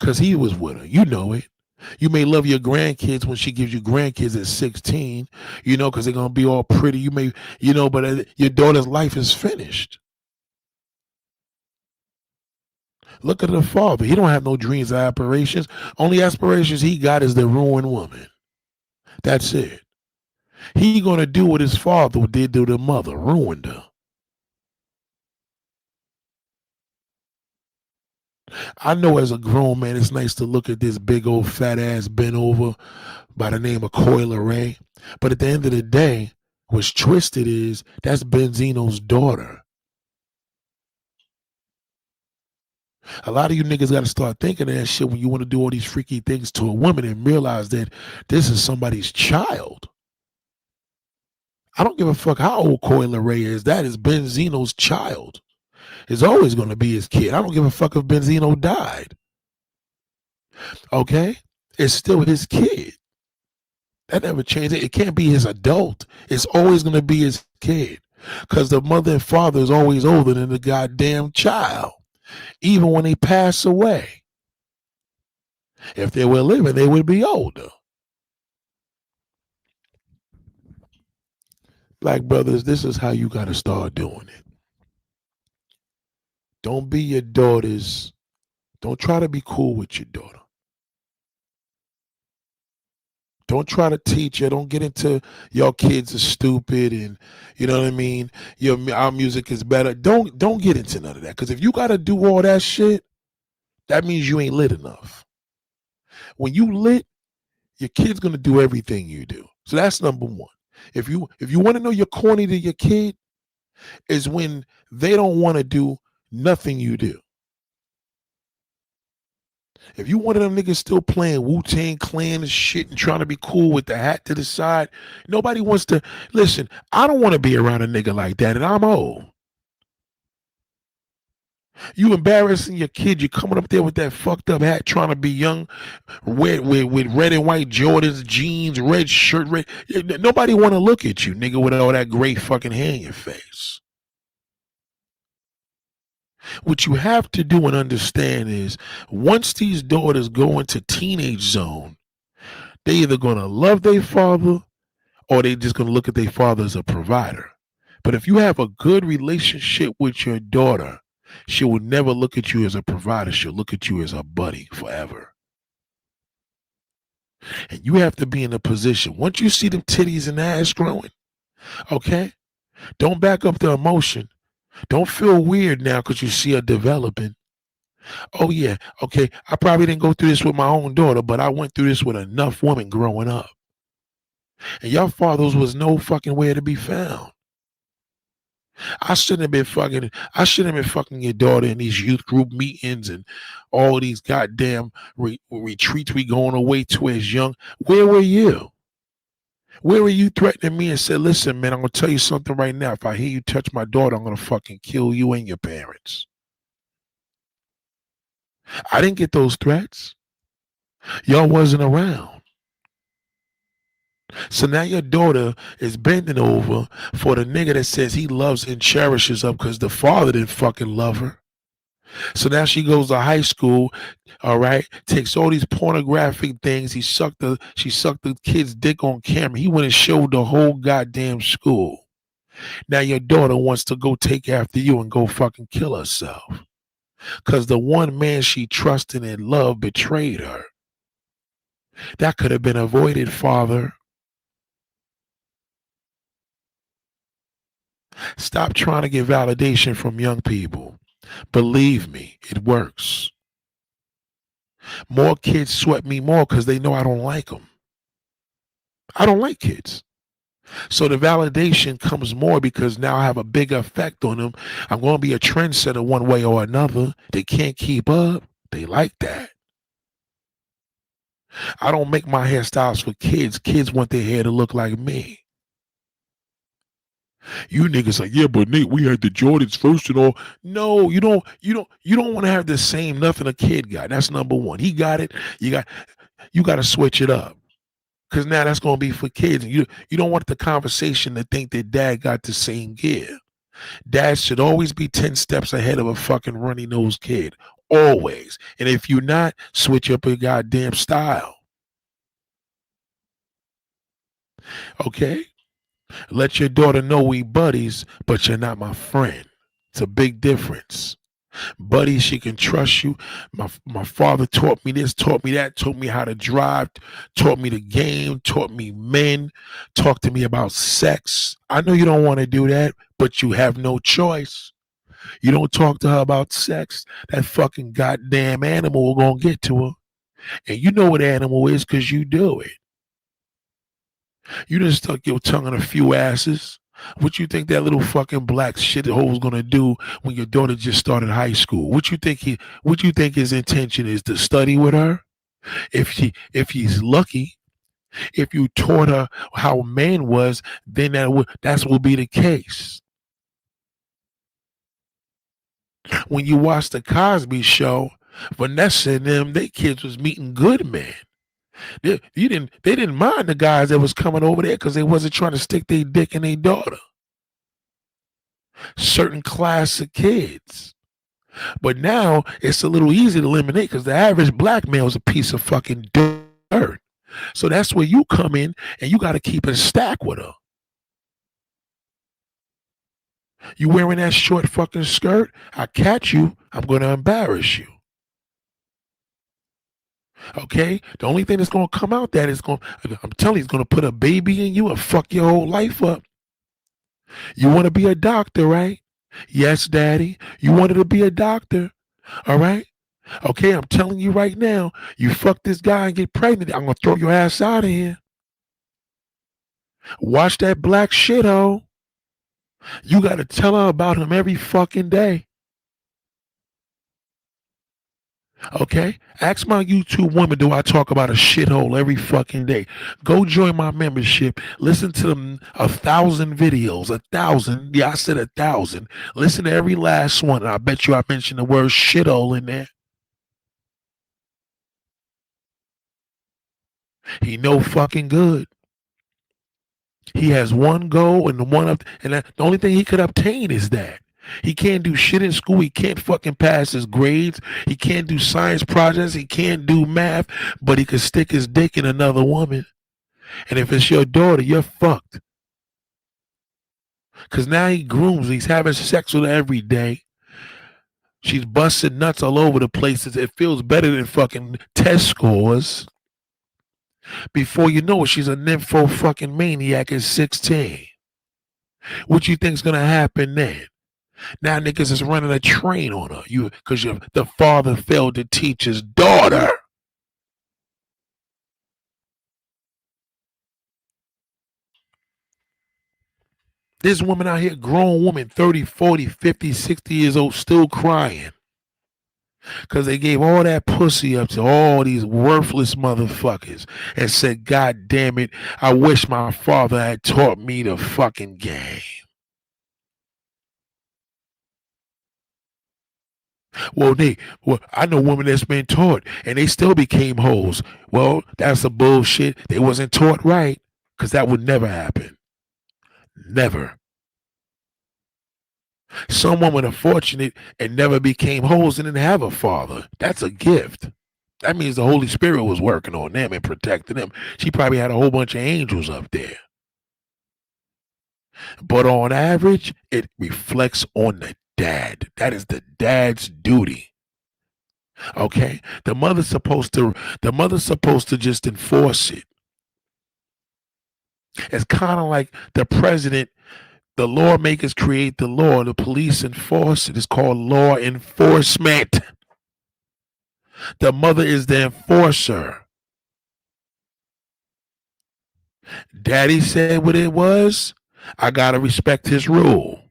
because he was with her. You know it. You may love your grandkids when she gives you grandkids at 16, because they're gonna be all pretty. You may, but your daughter's life is finished. Look at the father. He don't have no dreams or aspirations. Only aspirations he got is the ruined woman. That's it. He gonna do what his father did to the mother, ruined her. I know as a grown man, it's nice to look at this big old fat ass bent over by the name of Coyle Ray. But at the end of the day, what's twisted is that's Benzino's daughter. A lot of you niggas got to start thinking of that shit when you want to do all these freaky things to a woman and realize that this is somebody's child. I don't give a fuck how old Coyle Ray is. That is Benzino's child. It's always going to be his kid. I don't give a fuck if Benzino died. Okay? It's still his kid. That never changed. It can't be his adult. It's always going to be his kid. Because the mother and father is always older than the goddamn child. Even when they pass away. If they were living, they would be older. Black brothers, this is how you got to start doing it. Don't be your daughter's. Don't try to be cool with your daughter. Don't try to teach her. Don't get into your kids are stupid and you know what I mean. Our music is better. Don't get into none of that. Because if you got to do all that shit, that means you ain't lit enough. When you lit, your kid's gonna do everything you do. So that's number one. If you want to know you're corny to your kid, is when they don't want to do nothing you do. If you one of them niggas still playing Wu-Tang Clan and shit and trying to be cool with the hat to the side, nobody wants to listen. I don't want to be around a nigga like that, and I'm old. You embarrassing your kid. You coming up there with that fucked up hat, trying to be young, with red and white Jordans, jeans, red shirt, red. Nobody want to look at you, nigga, with all that gray fucking hair in your face. What you have to do and understand is once these daughters go into teenage zone, they either gonna love their father or they just gonna look at their father as a provider. But if you have a good relationship with your daughter, she will never look at you as a provider. She'll look at you as a buddy forever. And you have to be in a position. Once you see them titties and ass growing, okay, don't back up the emotion. Don't feel weird now because you see her developing. Oh, yeah, okay, I probably didn't go through this with my own daughter, but I went through this with enough women growing up. And your fathers was no fucking where to be found. I shouldn't have been fucking your daughter in these youth group meetings and all these goddamn retreats we going away to as young. Where were you? Where were you threatening me and said, listen, man, I'm going to tell you something right now. If I hear you touch my daughter, I'm going to fucking kill you and your parents. I didn't get those threats. Y'all wasn't around. So now your daughter is bending over for the nigga that says he loves and cherishes her because the father didn't fucking love her. So now she goes to high school, all right, takes all these pornographic things. She sucked the kid's dick on camera. He went and showed the whole goddamn school. Now your daughter wants to go take after you and go fucking kill herself. Because the one man she trusted and loved betrayed her. That could have been avoided, father. Stop trying to get validation from young people. Believe me, it works. More kids sweat me more because they know I don't like them. I don't like kids. So the validation comes more because now I have a bigger effect on them. I'm going to be a trendsetter one way or another. They can't keep up. They like that. I don't make my hairstyles for kids. Kids want their hair to look like me. You niggas like, yeah, but Nate, we had the Jordans first and all. No, you don't want to have the same nothing a kid got. That's number one. He got it. You got to switch it up. Because now that's going to be for kids. And you don't want the conversation to think that dad got the same gear. Dad should always be 10 steps ahead of a fucking runny nosed kid. Always. And if you're not, switch up your goddamn style. Okay? Let your daughter know we buddies, but you're not my friend. It's a big difference. Buddy, she can trust you. My father taught me this, taught me that, taught me how to drive, taught me the game, taught me men, talked to me about sex. I know you don't want to do that, but you have no choice. You don't talk to her about sex, that fucking goddamn animal will gonna get to her. And you know what animal is because you do it. You just stuck your tongue in a few asses. What you think that little fucking black shithole's gonna do when your daughter just started high school? What you think his intention is to study with her? If he's lucky, if you taught her how a man was, then that will be the case. When you watch the Cosby Show, Vanessa and them, they kids was meeting good men. They didn't mind the guys that was coming over there because they wasn't trying to stick their dick in their daughter. Certain class of kids. But now it's a little easy to eliminate because the average black male is a piece of fucking dirt. So that's where you come in and you got to keep in stack with her. You wearing that short fucking skirt? I catch you, I'm going to embarrass you. Okay? The only thing that's going to come out that is I'm telling you, it's going to put a baby in you and fuck your whole life up. You want to be a doctor, right? Yes, daddy. You wanted to be a doctor. All right? Okay, I'm telling you right now, you fuck this guy and get pregnant, I'm going to throw your ass out of here. Watch that black shithole. You got to tell her about him every fucking day. Okay? Ask my YouTube woman, do I talk about a shithole every fucking day? Go join my membership. Listen to them 1,000 videos. 1,000. Yeah, I said 1,000. Listen to every last one. And I bet you I mentioned the word shithole in there. He no fucking good. He has one goal and the only thing he could obtain is that. He can't do shit in school. He can't fucking pass his grades. He can't do science projects. He can't do math, but he can stick his dick in another woman. And if it's your daughter, you're fucked. Because now he grooms. He's having sex with her every day. She's busting nuts all over the places. It feels better than fucking test scores. Before you know it, she's a nympho fucking maniac at 16. What you think's gonna happen then? Now niggas is running a train on her. Because the father failed to teach his daughter. This woman out here, grown woman, 30, 40, 50, 60 years old, still crying. Because they gave all that pussy up to all these worthless motherfuckers and said, God damn it, I wish my father had taught me the fucking game. Well, I know women that's been taught and they still became hoes. Well, that's a bullshit. They wasn't taught right because that would never happen. Never. Some women are fortunate and never became hoes and didn't have a father. That's a gift. That means the Holy Spirit was working on them and protecting them. She probably had a whole bunch of angels up there. But on average, it reflects on the dad. That is the dad's duty. Okay? The mother's supposed to just enforce it. It's kind of like the president, the lawmakers create the law, the police enforce it. It's called law enforcement. The mother is the enforcer. Daddy said what it was. I gotta respect his rule.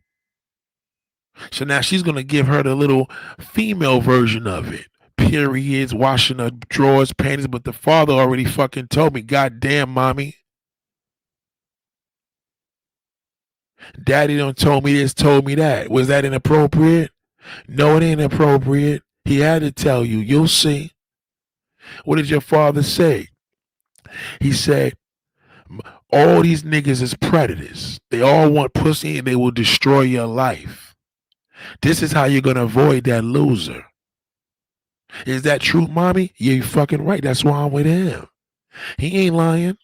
So now she's gonna give her the little female version of it. Periods, washing her drawers, panties, but the father already fucking told me, goddamn mommy. Daddy done told me this, told me that. Was that inappropriate? No, it ain't appropriate. He had to tell you. You'll see. What did your father say? He said, all these niggas is predators. They all want pussy and they will destroy your life. This is how you're going to avoid that loser. Is that true, mommy? Yeah, you fucking right. That's why I'm with him. He ain't lying.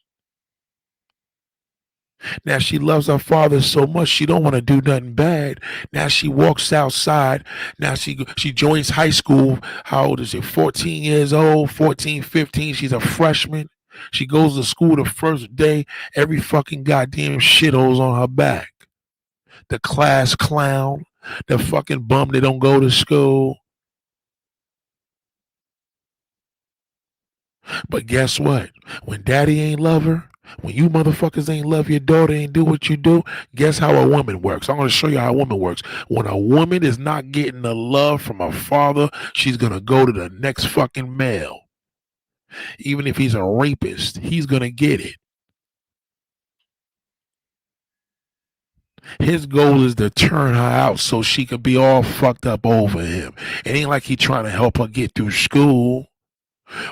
Now she loves her father so much she don't want to do nothing bad. Now she walks outside. Now she joins high school. How old is she? 14 years old, 14, 15. She's a freshman. She goes to school the first day. Every fucking goddamn shithole's on her back. The class clown, the fucking bum that don't go to school. But guess what? When daddy ain't love her, when you motherfuckers ain't love your daughter, ain't do what you do, guess how a woman works? I'm going to show you how a woman works. When a woman is not getting the love from her father, she's going to go to the next fucking male. Even if he's a rapist, he's going to get it. His goal is to turn her out so she could be all fucked up over him. It ain't like he trying to help her get through school.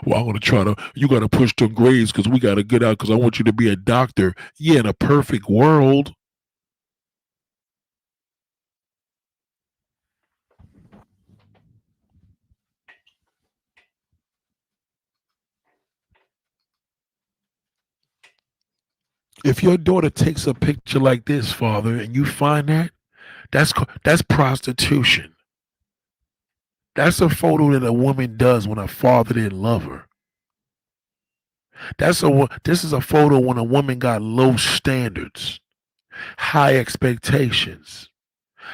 Well, I'm going to try to, you got to push them grades because we got to get out because I want you to be a doctor. Yeah, in a perfect world. If your daughter takes a picture like this, father, and you find that, that's prostitution. That's a photo that a woman does when her father didn't love her. This is a photo when a woman got low standards, high expectations,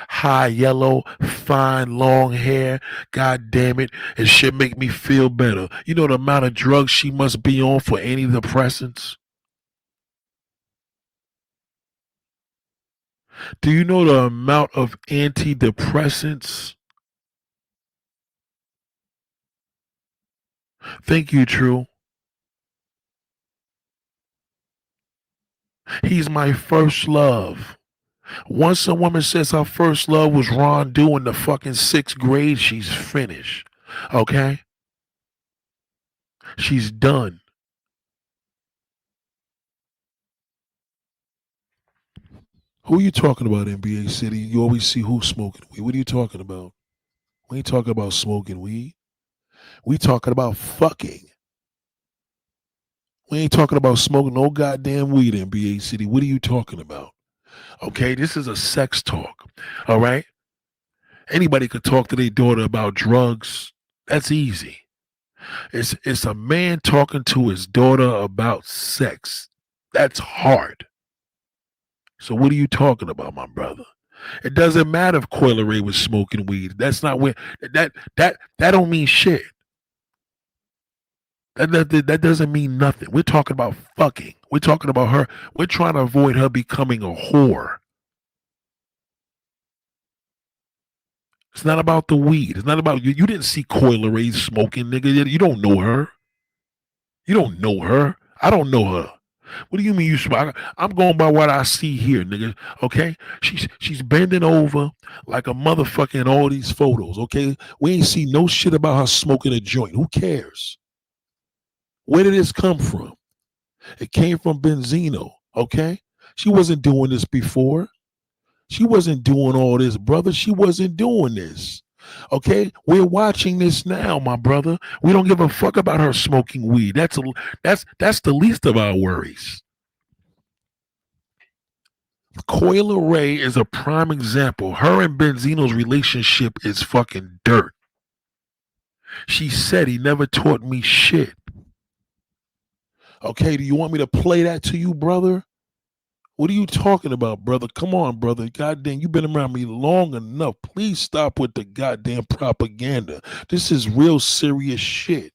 high yellow, fine long hair. God damn it, it should make me feel better. You know the amount of drugs she must be on for antidepressants? Do you know the amount of antidepressants? Thank you, True. He's my first love. Once a woman says her first love was Ron doing the fucking sixth grade, she's finished. Okay? She's done. Who are you talking about, NBA City? You always see who's smoking weed. What are you talking about? We ain't talking about smoking weed. We talking about fucking. We ain't talking about smoking no goddamn weed, NBA City. What are you talking about? Okay, this is a sex talk. All right? Anybody could talk to their daughter about drugs. That's easy. It's a man talking to his daughter about sex. That's hard. So what are you talking about, my brother? It doesn't matter if Coyle Ray was smoking weed. That's not where that don't mean shit. That doesn't mean nothing. We're talking about fucking. We're talking about her. We're trying to avoid her becoming a whore. It's not about the weed. It's not about you. You didn't see Coyle Ray smoking, nigga. You don't know her. You don't know her. I don't know her. What do you mean you smoke? I'm going by what I see here, nigga. Okay, she's bending over like a motherfucker in all these photos. Okay, we ain't see no shit about her smoking a joint. Who cares? Where did this come from? It came from Benzino. Okay, she wasn't doing this before. She wasn't doing all this, brother. She wasn't doing this. Okay, we're watching this now, my brother. We don't give a fuck about her smoking weed. That's the least of our worries. Coyle Ray is a prime example. Her and Benzino's relationship is fucking dirt. She said he never taught me shit. Okay, do you want me to play that to you, brother? What are you talking about, brother? Come on, brother. Goddamn, you've been around me long enough. Please stop with the goddamn propaganda. This is real serious shit.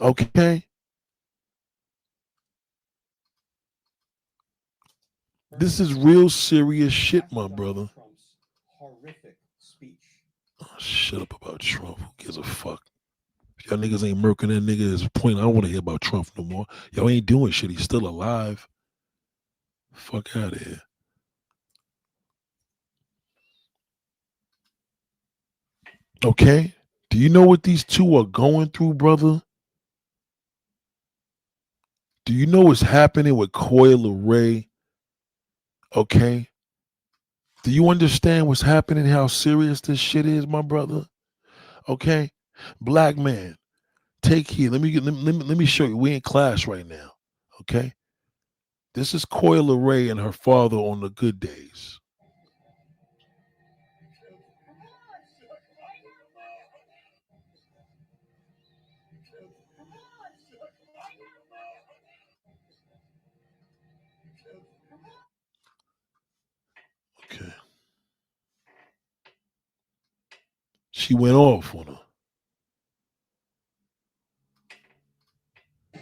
Okay? This is real serious shit, my brother. Oh, shut up about Trump. Who gives a fuck? If y'all niggas ain't murking that nigga, is point. I don't want to hear about Trump no more. Y'all ain't doing shit. He's still alive. Fuck out of here. Okay? Do you know what these two are going through, brother? Do you know what's happening with Coil Ray? Okay? Do you understand what's happening, how serious this shit is, my brother? Okay? Black man, take heed. Let me show you. We in class right now. Okay? This is Coil Ray and her father on the good days. Okay. She went off on her.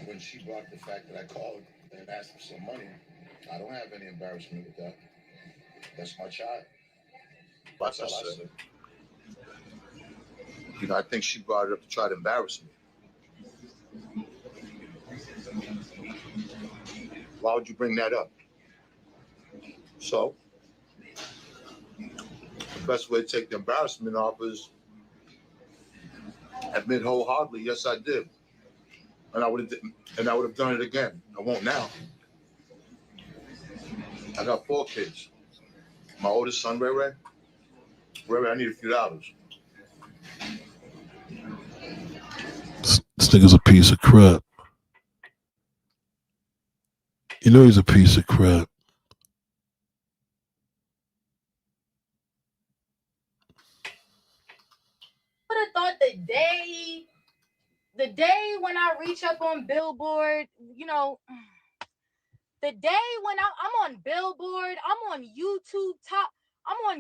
When she brought the fact that I called and asked for some money, I don't have any embarrassment with that. That's my child. That's all I said. I think she brought it up to try to embarrass me. Why would you bring that up? So, the best way to take the embarrassment off is admit wholeheartedly, yes, I did, and I would have done it again. I won't now. I got 4 kids. My oldest son, Ray Ray. Ray Ray, I need a few dollars. This nigga's a piece of crap. You know he's a piece of crap. Would have thought the day when I reach up on Billboard, the day when I'm on Billboard, I'm on YouTube top, I'm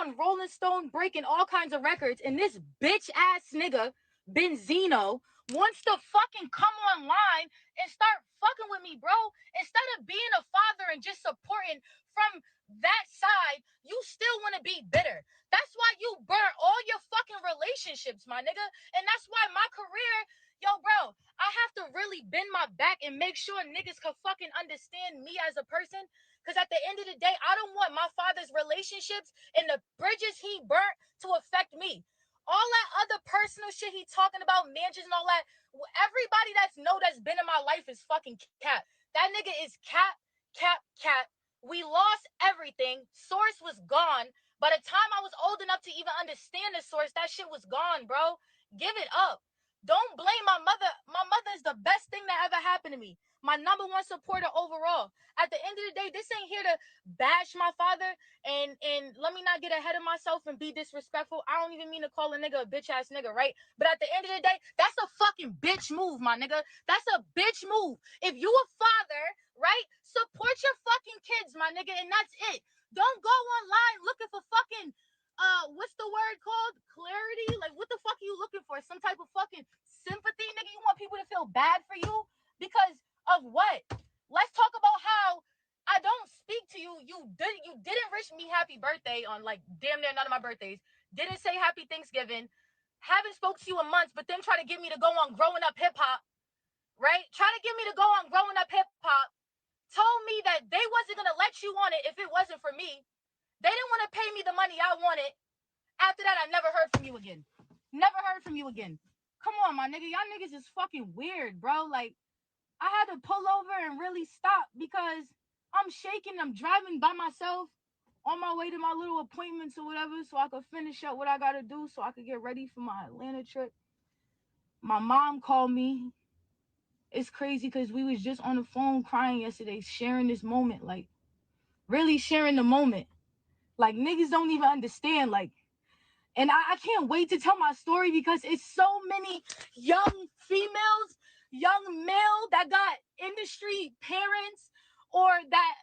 on Rolling Stone breaking all kinds of records, and this bitch ass nigga Benzino wants to fucking come online and start fucking with me, bro. Instead of being a father and just supporting from that side, you still want to be bitter. That's why you burn all your fucking relationships, my nigga. And that's why my career, yo, bro, I have to really bend my back and make sure niggas can fucking understand me as a person. Because at the end of the day, I don't want my father's relationships and the bridges he burnt to affect me. All that other personal shit he talking about, mansions and all that, everybody that's been in my life is fucking cap. That nigga is cap, cap, cap. We lost everything. Source was gone. By the time I was old enough to even understand the source, that shit was gone, bro. Give it up. Don't blame my mother. My mother is the best thing that ever happened to me. My number one supporter overall. At the end of the day, this ain't here to bash my father and let me not get ahead of myself and be disrespectful. I don't even mean to call a nigga a bitch ass nigga, right? But at the end of the day, that's a fucking bitch move, my nigga. That's a bitch move. If you a father, right? Support your fucking kids, my nigga, and that's it. Don't go online looking for fucking what's the word called? Clarity? Like, what the fuck are you looking for? Some type of fucking sympathy, nigga? You want people to feel bad for you because of what? Let's talk about how I don't speak to you. You didn't wish me happy birthday on like damn near none of my birthdays. Didn't say happy Thanksgiving. Haven't spoke to you in months, but then try to get me to go on growing up hip hop, right? Try to get me to go on growing up hip hop. Told me that they wasn't gonna let you on it if it wasn't for me. They didn't want to pay me the money I wanted. After that, I never heard from you again. Never heard from you again. Come on, my nigga. Y'all niggas is fucking weird, bro. Like, I had to pull over and really stop because I'm shaking. I'm driving by myself on my way to my little appointments or whatever so I could finish up what I got to do so I could get ready for my Atlanta trip. My mom called me. It's crazy because we was just on the phone crying yesterday, sharing this moment, like, really sharing the moment. Like, niggas don't even understand, like, and I can't wait to tell my story because it's so many young females, young male that got industry parents or that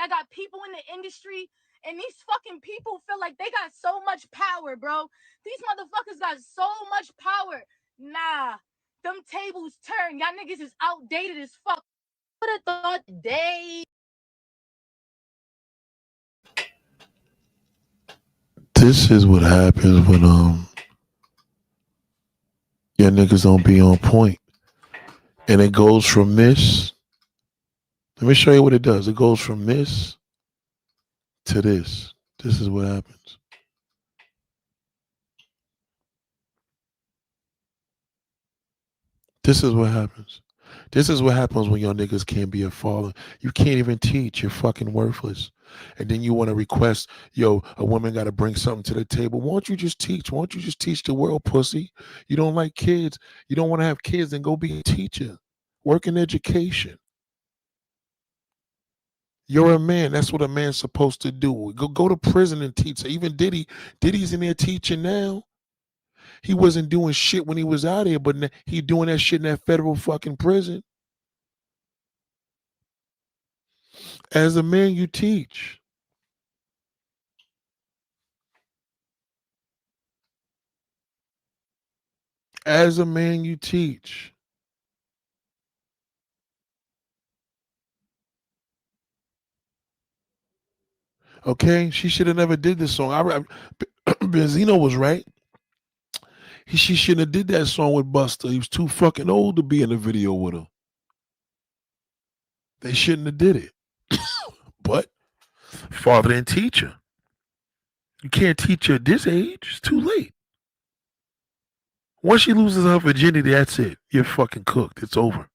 got people in the industry. And these fucking people feel like they got so much power, bro. These motherfuckers got so much power. Nah, them tables turn. Y'all niggas is outdated as fuck. Would have thought they This is what happens when your niggas don't be on point. And it goes from this. Let me show you what it does. It goes from this to this. This is what happens. This is what happens. This is what happens when your niggas can't be a father. You can't even teach. You're fucking worthless. And then you want to request, yo, a woman got to bring something to the table. Why don't you just teach? Why don't you just teach the world, pussy? You don't like kids. You don't want to have kids, then go be a teacher. Work in education. You're a man. That's what a man's supposed to do. Go to prison and teach. Even Diddy's in there teaching now. He wasn't doing shit when he was out here, but he doing that shit in that federal fucking prison. As a man, you teach. As a man, you teach. Okay? She should have never did this song. Benzino was right. She shouldn't have did that song with Busta. He was too fucking old to be in the video with her. They shouldn't have did it. But father and teacher. You can't teach her at this age. It's too late. Once she loses her virginity, that's it. You're fucking cooked. It's over.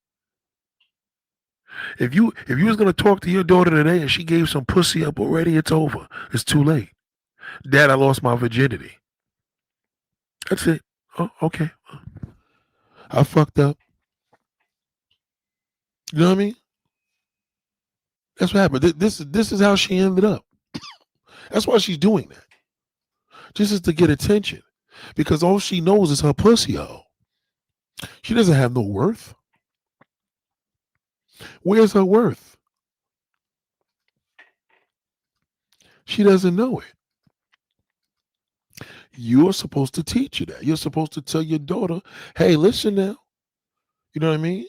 If you was gonna talk to your daughter today and she gave some pussy up already, it's over. It's too late. Dad, I lost my virginity. That's it. Oh, okay. I fucked up. You know what I mean? That's what happened. This is how she ended up. That's why she's doing that. Just is to get attention. Because all she knows is her pussy hole. She doesn't have no worth. Where's her worth? She doesn't know it. You're supposed to teach her that. You're supposed to tell your daughter, hey, listen now. You know what I mean?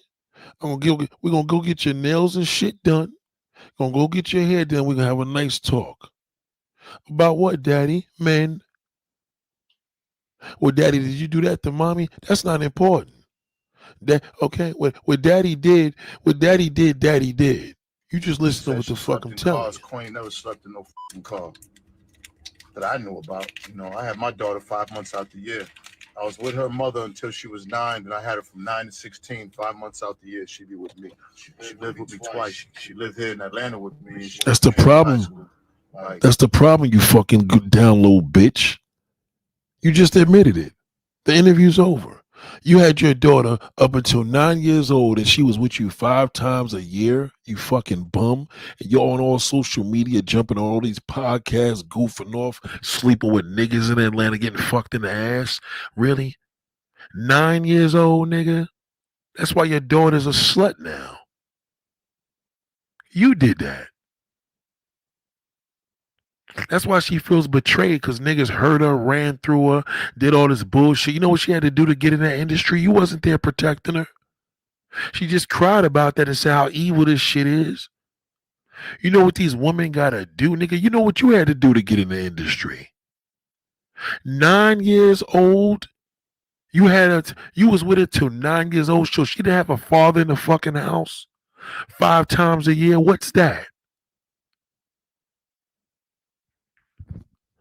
We're gonna go get your nails and shit done. Gonna go get your hair done. We're gonna have a nice talk. About what, daddy? Men. Well, daddy, did you do that to mommy? That's not important. That okay? What daddy did, daddy did. You just listen to what the fuck I'm telling you. Queen never slept in no fucking car that I knew about. You know, I had my daughter 5 months out the year. I was with her mother until she was 9, and I had her from 9 to 16. 5 months out the year, she'd be with me. She lived with me twice. She lived here in Atlanta with me. That's the problem. That's the problem, you fucking down low bitch. You just admitted it. The interview's over. You had your daughter up until 9 years old and she was with you 5 times a year, you fucking bum. And you're on all social media, jumping on all these podcasts, goofing off, sleeping with niggas in Atlanta, getting fucked in the ass. Really? 9 years old, nigga? That's why your daughter's a slut now. You did that. That's why she feels betrayed, because niggas hurt her, ran through her, did all this bullshit. You know what she had to do to get in that industry? You wasn't there protecting her. She just cried about that and said how evil this shit is. You know what these women gotta do, nigga? You know what you had to do to get in the industry? 9 years old? You was with her till 9 years old, so she didn't have a father in the fucking house 5 times a year. What's that?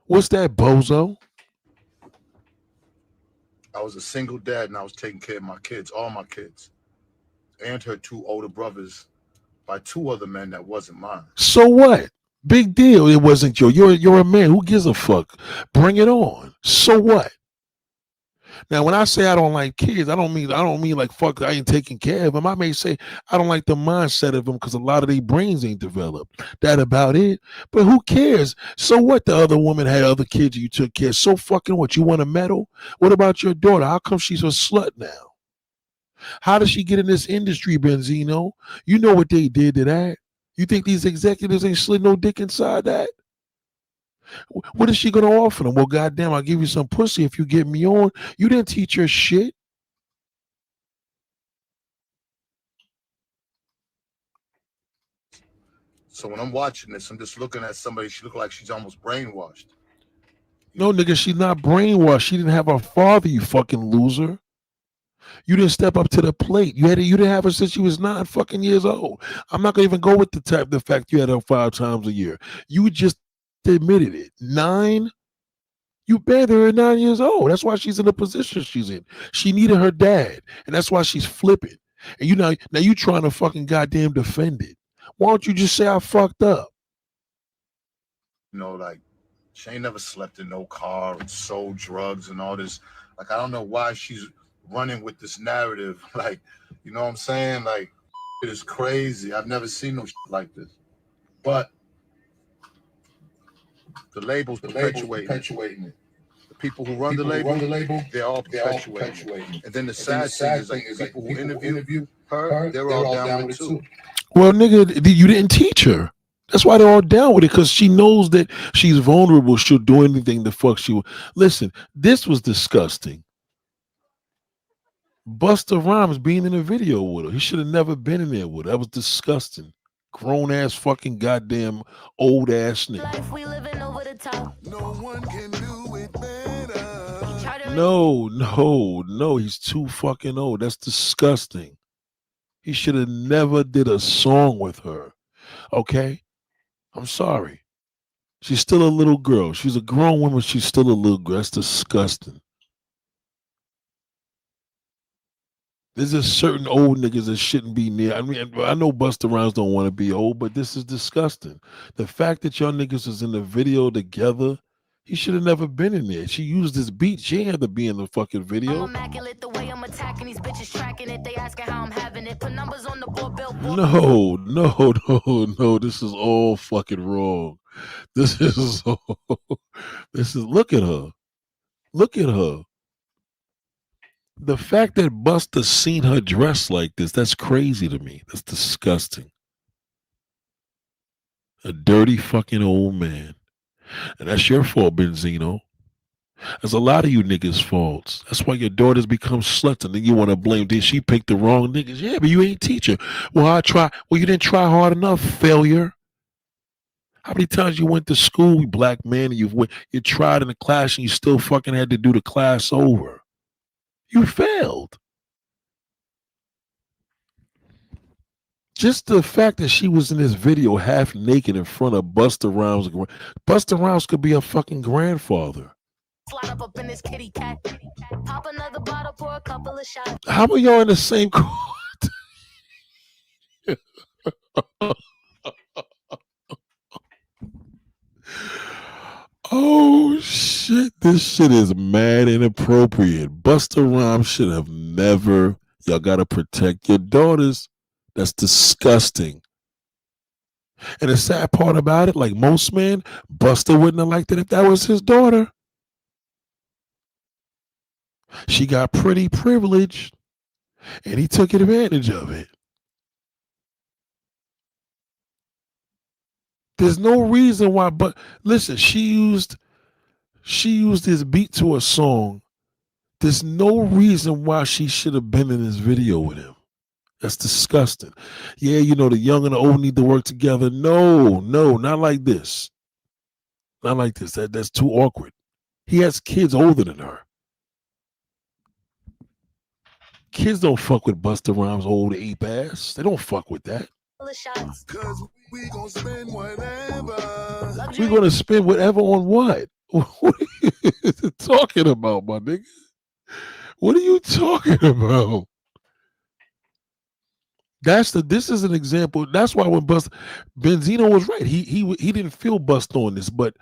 What's that, bozo? I was a single dad and I was taking care of my kids, all my kids, and her 2 older brothers by 2 other men that wasn't mine. So what? Big deal. It wasn't you're a man. Who gives a fuck? Bring it on. So what? Now, when I say I don't like kids, I don't mean like fuck, I ain't taking care of them. I may say I don't like the mindset of them because a lot of their brains ain't developed. That about it. But who cares? So what? The other woman had other kids you took care of. So fucking what? You want a medal? What about your daughter? How come she's a slut now? How does she get in this industry, Benzino? You know what they did to that. You think these executives ain't slid no dick inside that? What is she going to offer them? Well, goddamn, I'll give you some pussy if you get me on. You didn't teach her shit. So when I'm watching this, I'm just looking at somebody, she looked like she's almost brainwashed. No, nigga, she's not brainwashed. She didn't have a father, you fucking loser. You didn't step up to the plate. You didn't have her since she was 9 fucking years old. I'm not gonna even go with the fact you had her 5 times a year. You just admitted it. 9. You bathed her at 9 years old. That's why she's in the position she's in. She needed her dad, and that's why she's flipping. And now you trying to fucking goddamn defend it. Why don't you just say I fucked up? You know, like she ain't never slept in no car and sold drugs and all this. Like I don't know why she's running with this narrative. Like, you know what I'm saying? Like it is crazy. I've never seen no shit like this. But the label's perpetuating it. The people who run the label, they're all perpetuating it. And then the sad thing is, like, people who interview her, they're all down with it too. Well, nigga, you didn't teach her. That's why they're all down with it, because she knows that she's vulnerable. She'll do anything the fuck she will. Listen, this was disgusting. Busta Rhymes being in a video with her. He should have never been in there with her. That was disgusting. Grown ass fucking goddamn old ass nigga. Life we living over the top. No one can do it better. No. He's too fucking old. That's disgusting. He should have never did a song with her. Okay? I'm sorry. She's still a little girl. She's a grown woman. She's still a little girl. That's disgusting. There's just certain old niggas that shouldn't be near. I mean, I know Busta Rhymes don't want to be old, but this is disgusting. The fact that y'all niggas is in the video together, he should have never been in there. She used this beat. She ain't had to be in the fucking video. I'm immaculate the way I'm attacking these bitches, tracking it. They asking how I'm having it. Put numbers on the board, billboard. No. This is all fucking wrong. This is look at her. Look at her. The fact that Busta seen her dressed like this, that's crazy to me. That's disgusting. A dirty fucking old man. And that's your fault, Benzino. There's a lot of you niggas' faults. That's why your daughters become sluts, and then you want to blame, did she pick the wrong niggas? Yeah, but you ain't teacher. Well, you didn't try hard enough, failure. How many times you went to school, you black man, and you tried in the class and you still fucking had to do the class over? You failed. Just the fact that she was in this video half naked in front of Busta Rhymes. Busta Rhymes could be a fucking grandfather. Slide up in this kitty cat. Pop another bottle, pour a couple of shots. How are y'all in the same court? Oh shit, this shit is mad inappropriate. Busta Rhymes should have never. Y'all gotta protect your daughters. That's disgusting. And the sad part about it, like most men, Busta wouldn't have liked it if that was his daughter. She got pretty privileged, and he took advantage of it. There's no reason why, but listen, she used this beat to a song. There's no reason why she should have been in this video with him. That's disgusting. Yeah, the young and the old need to work together. No, not like this. Not like this. That's too awkward. He has kids older than her. Kids don't fuck with Busta Rhymes' old ape ass. They don't fuck with that. Cause we gonna spend whatever. We gonna spend whatever on what? What are you talking about, my nigga? What are you talking about? This is an example. That's why when Benzino was right. He didn't feel Busta on this, but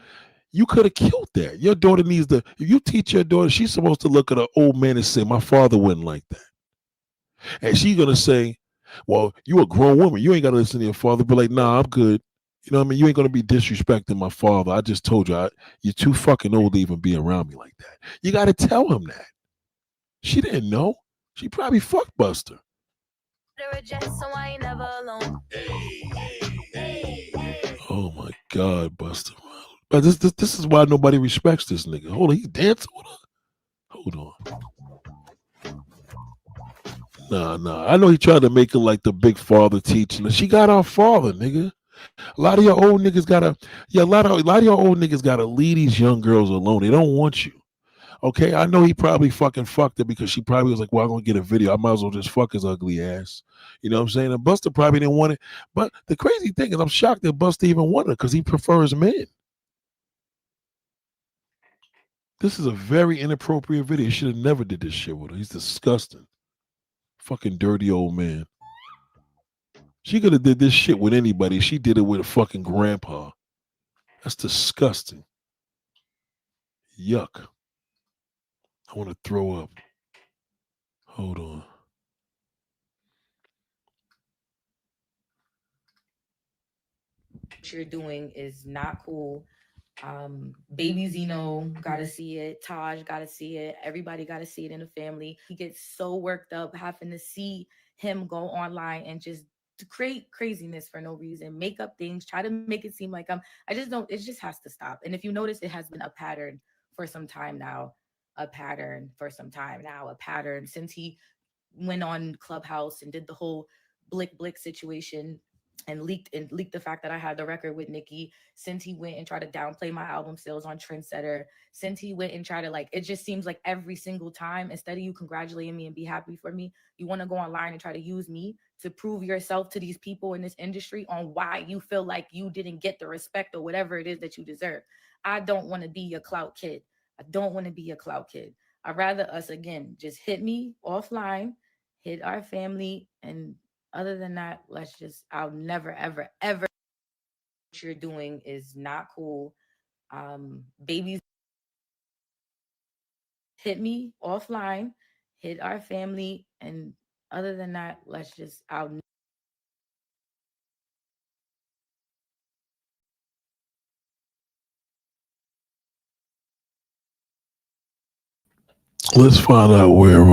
you could have killed that. Your daughter needs if you teach your daughter, she's supposed to look at an old man and say, my father wouldn't like that. And she's gonna say, well, you a grown woman. You ain't got to listen to your father. Be like, nah, I'm good. You know what I mean? You ain't going to be disrespecting my father. I just told you, you're too fucking old to even be around me like that. You got to tell him that. She didn't know. She probably fucked Busta. Oh, my God, Busta. But this is why nobody respects this nigga. Hold on, he dancing with her? Hold on. Nah. I know he tried to make her like the big father teaching her. She got her father, nigga. A lot of your old niggas gotta, yeah, a lot of your old niggas gotta leave these young girls alone. They don't want you. Okay, I know he probably fucking fucked her because she probably was like, well, I'm gonna get a video. I might as well just fuck his ugly ass. You know what I'm saying? And Buster probably didn't want it. But the crazy thing is I'm shocked that Buster even wanted it because he prefers men. This is a very inappropriate video. He should have never did this shit with her. He's disgusting. Fucking dirty old man. She could have did this shit with anybody. She did it with a fucking grandpa. That's disgusting. Yuck. I want to throw up. Hold on. What you're doing is not cool. Baby Zeno gotta see it. Taj gotta see it. Everybody gotta see it in the family. He gets so worked up having to see him go online and just to create craziness for no reason, make up things, try to make it seem like I just don't, it just has to stop. And if you notice, it has been a pattern for some time now, a pattern since he went on Clubhouse and did the whole Blick situation and leaked the fact that I had the record with Nicki, since he went and tried to downplay my album sales on Trendsetter, since he went and tried to, like, it just seems like every single time, instead of you congratulating me and be happy for me, you want to go online and try to use me to prove yourself to these people in this industry on why you feel like you didn't get the respect or whatever it is that you deserve. I don't want to be a clout kid. I'd rather us, again, just hit me offline, hit our family, and other than that, I'll never, ever, ever. What you're doing is not cool. Babies, hit me offline, hit our family, and other than that, I'll. Let's find out where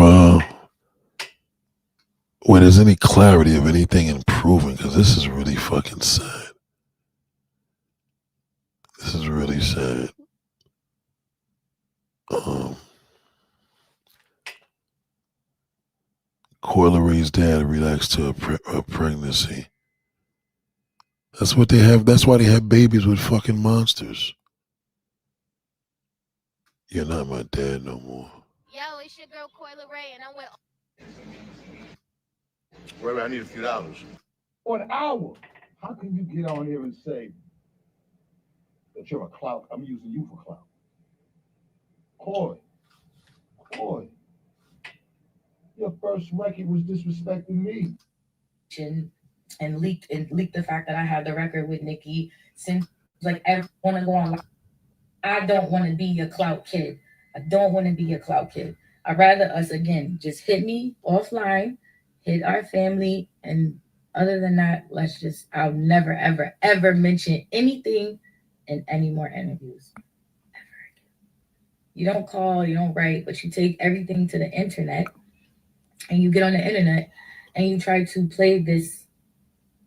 there's any clarity of anything improving, because this is really fucking sad. This is really sad. Coyle Ray's dad relaxed to a pregnancy. That's what they have. That's why they have babies with fucking monsters. You're not my dad no more. Yo, it's your girl Coyle Ray, and I'm with. Ray, I need a few dollars. For an hour. How can you get on here and say that you're a clout? I'm using you for clout. Coy. Your first record was disrespecting me. And leaked the fact that I had the record with Nicki, since like everyone want to go on. I don't want to be a clout kid. I'd rather us, again, just hit me offline, hit our family, and other than that, I'll never, ever, ever mention anything in any more interviews. Ever again. You don't call, you don't write, but you take everything to the internet, and you get on the internet, and you try to play this,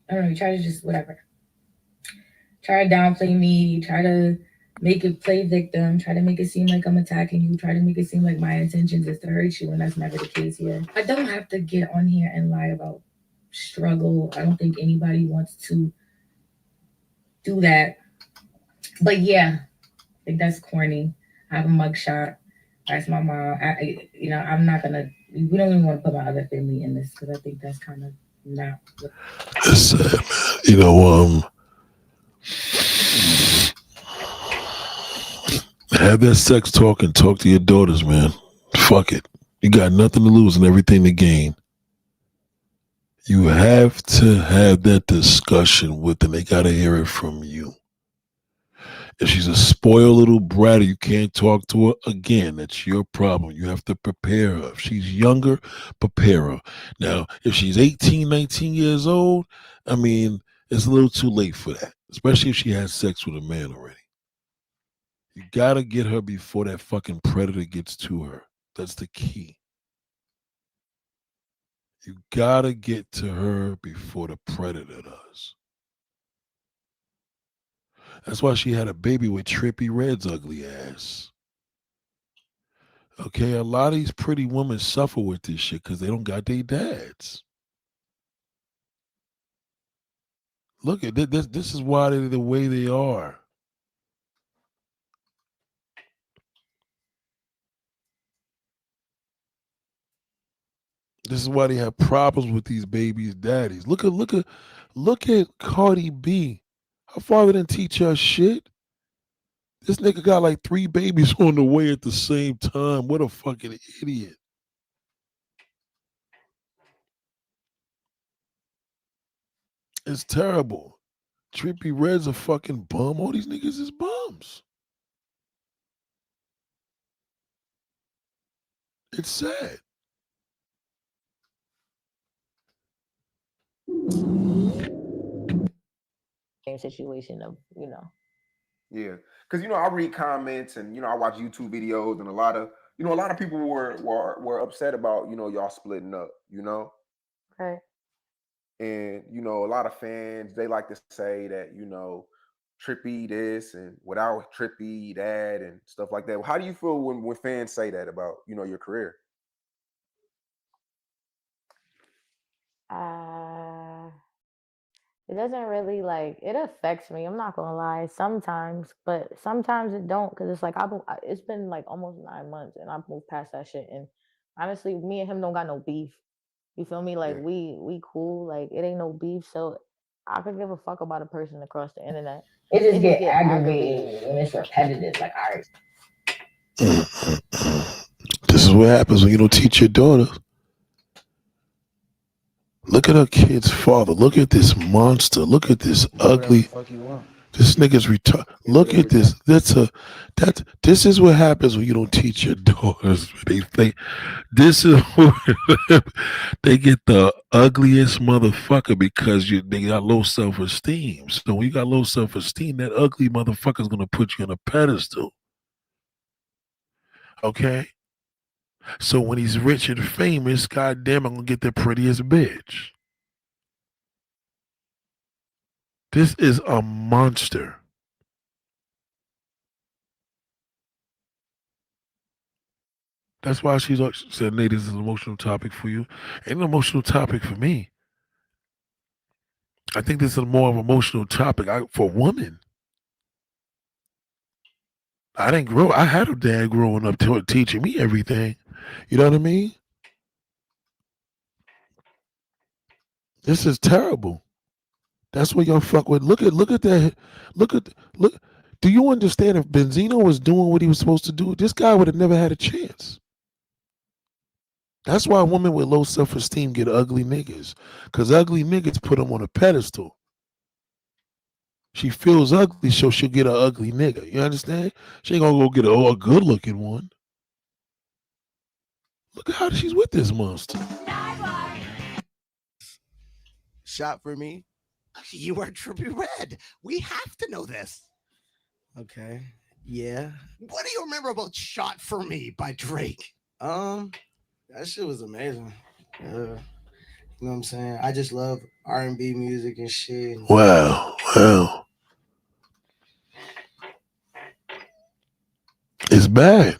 I don't know, you try to just whatever. Try to downplay me, try to make it play victim, try to make it seem like I'm attacking you, try to make it seem like my intentions is to hurt you, and that's never the case here. I don't have to get on here and lie about struggle. I don't think anybody wants to do that. But yeah, I think that's corny. I have a mugshot. That's my mom. I'm not gonna, we don't even want to put my other family in this because I think that's kind of not. It's sad, man. You know, have that sex talk and talk to your daughters, man. Fuck it. You got nothing to lose and everything to gain. You have to have that discussion with them. They got to hear it from you. If she's a spoiled little brat, you can't talk to her again. That's your problem. You have to prepare her. If she's younger, prepare her. Now, if she's 18, 19 years old, I mean, it's a little too late for that, especially if she has sex with a man already. You got to get her before that fucking predator gets to her. That's the key. You got to get to her before the predator does. That's why she had a baby with Trippie Redd's ugly ass. Okay, a lot of these pretty women suffer with this shit because they don't got their dads. Look at this. This is why they're the way they are. This is why they have problems with these babies' daddies. Look at Cardi B. Her father didn't teach her shit. This nigga got like 3 babies on the way at the same time. What a fucking idiot. It's terrible. Trippie Redd's a fucking bum. All these niggas is bums. It's sad. Same situation of, you know. Yeah, because I read comments and I watch YouTube videos, and a lot of people were upset about y'all splitting up, Right. and a lot of fans, they like to say that Trippie this and without Trippie that and stuff like that. How do you feel when fans say that about your career? It doesn't really it affects me. I'm not gonna lie sometimes, but sometimes it don't, because it's like it's been like almost 9 months and I've moved past that shit. And honestly, me and him don't got no beef. You feel me? Like Yeah. we cool. Like it ain't no beef. So I could give a fuck about a person across the internet. It just get aggravating when it's repetitive. Like, all right. This is what happens when you don't teach your daughter. Look at her kid's father. Look at this monster. Look at this ugly. This nigga's retarded. Look at this. This is what happens when you don't teach your daughters. They think this is they get the ugliest motherfucker because they got low self-esteem. So when you got low self-esteem, that ugly motherfucker's gonna put you on a pedestal. Okay? So when he's rich and famous, goddamn, I'm gonna get the prettiest bitch. This is a monster. That's why she said, Nate, this is an emotional topic for you. Ain't an emotional topic for me. I think this is more of an emotional topic for women. I didn't grow. I had a dad growing up teaching me everything. You know what I mean? This is terrible. That's what y'all fuck with. Look at that. Look. Do you understand if Benzino was doing what he was supposed to do, this guy would have never had a chance. That's why women with low self-esteem get ugly niggas. Because ugly niggas put them on a pedestal. She feels ugly, so she'll get an ugly nigga. You understand? She ain't gonna go get a good-looking one. Look at how she's with this monster. Shot for me. You are Trippie Redd. We have to know this. Okay. Yeah. What do you remember about Shot for Me by Drake? That shit was amazing. You know what I'm saying? I just love R&B music and shit. Wow. It's bad.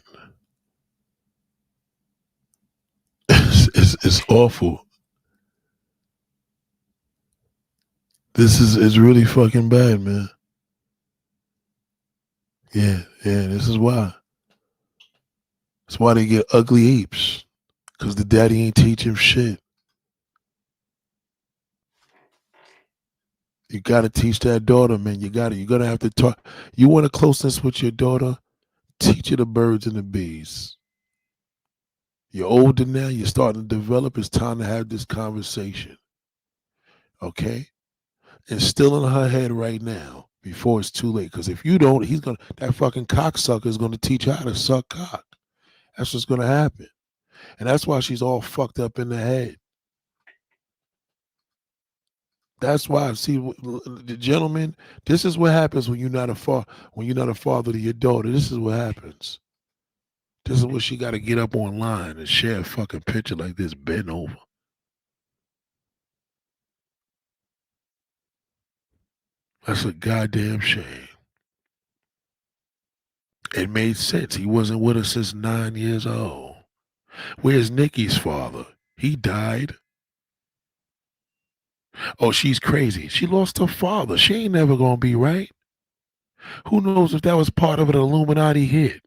It's awful. This is really fucking bad, man. Yeah, this is why. That's why they get ugly apes. Because the daddy ain't teach him shit. You gotta teach that daughter, man. You're gonna have to talk. You want a closeness with your daughter? Teach her the birds and the bees. You're older now, you're starting to develop. It's time to have this conversation. Okay? Instill in her head right now before it's too late. Because if you don't, that fucking cocksucker is gonna teach her how to suck cock. That's what's gonna happen. And that's why she's all fucked up in the head. That's why, see, the gentlemen, this is what happens when you're not a father to your daughter. This is what happens. This is what she got to get up online and share a fucking picture like this, bent over. That's a goddamn shame. It made sense. He wasn't with her since 9 years old. Where's Nikki's father? He died. Oh, she's crazy. She lost her father. She ain't never gonna be right. Who knows if that was part of an Illuminati hit?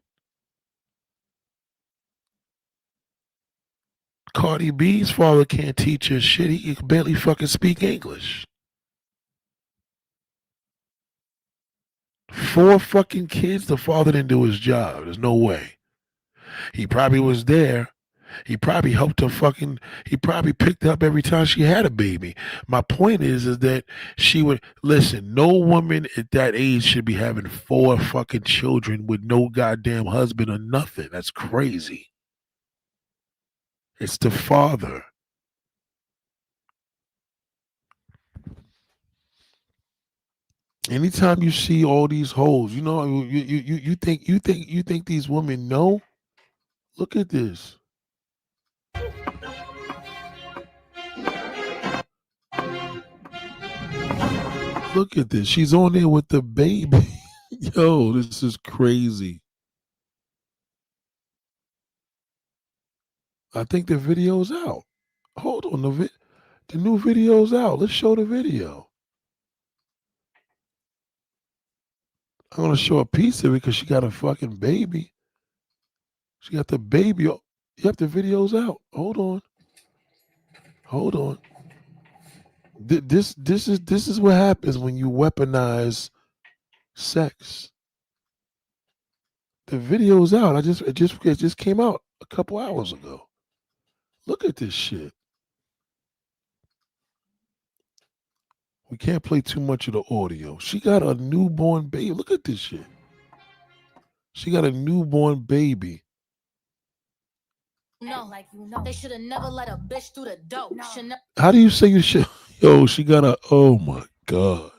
Cardi B's father can't teach her shit. He can barely fucking speak English. 4 fucking kids. The father didn't do his job. There's no way. He probably was there. He probably helped her fucking. He probably picked her up every time she had a baby. My point is that she would listen. No woman at that age should be having 4 fucking children with no goddamn husband or nothing. That's crazy. It's the father. Anytime you see all these hoes, you think these women know? Look at this. Look at this. She's on there with the baby. Yo, this is crazy. I think the video's out. Hold on, the new video's out. Let's show the video. I'm gonna show a piece of it because she got a fucking baby. She got the baby. Yep, the video's out. Hold on. This is what happens when you weaponize sex. The video's out. It just came out a couple hours ago. Look at this shit. We can't play too much of the audio. She got a newborn baby. Look at this shit. She got a newborn baby. No, like they should have never let a bitch through the dope. How do you say you should? Yo, she got a. Oh my god.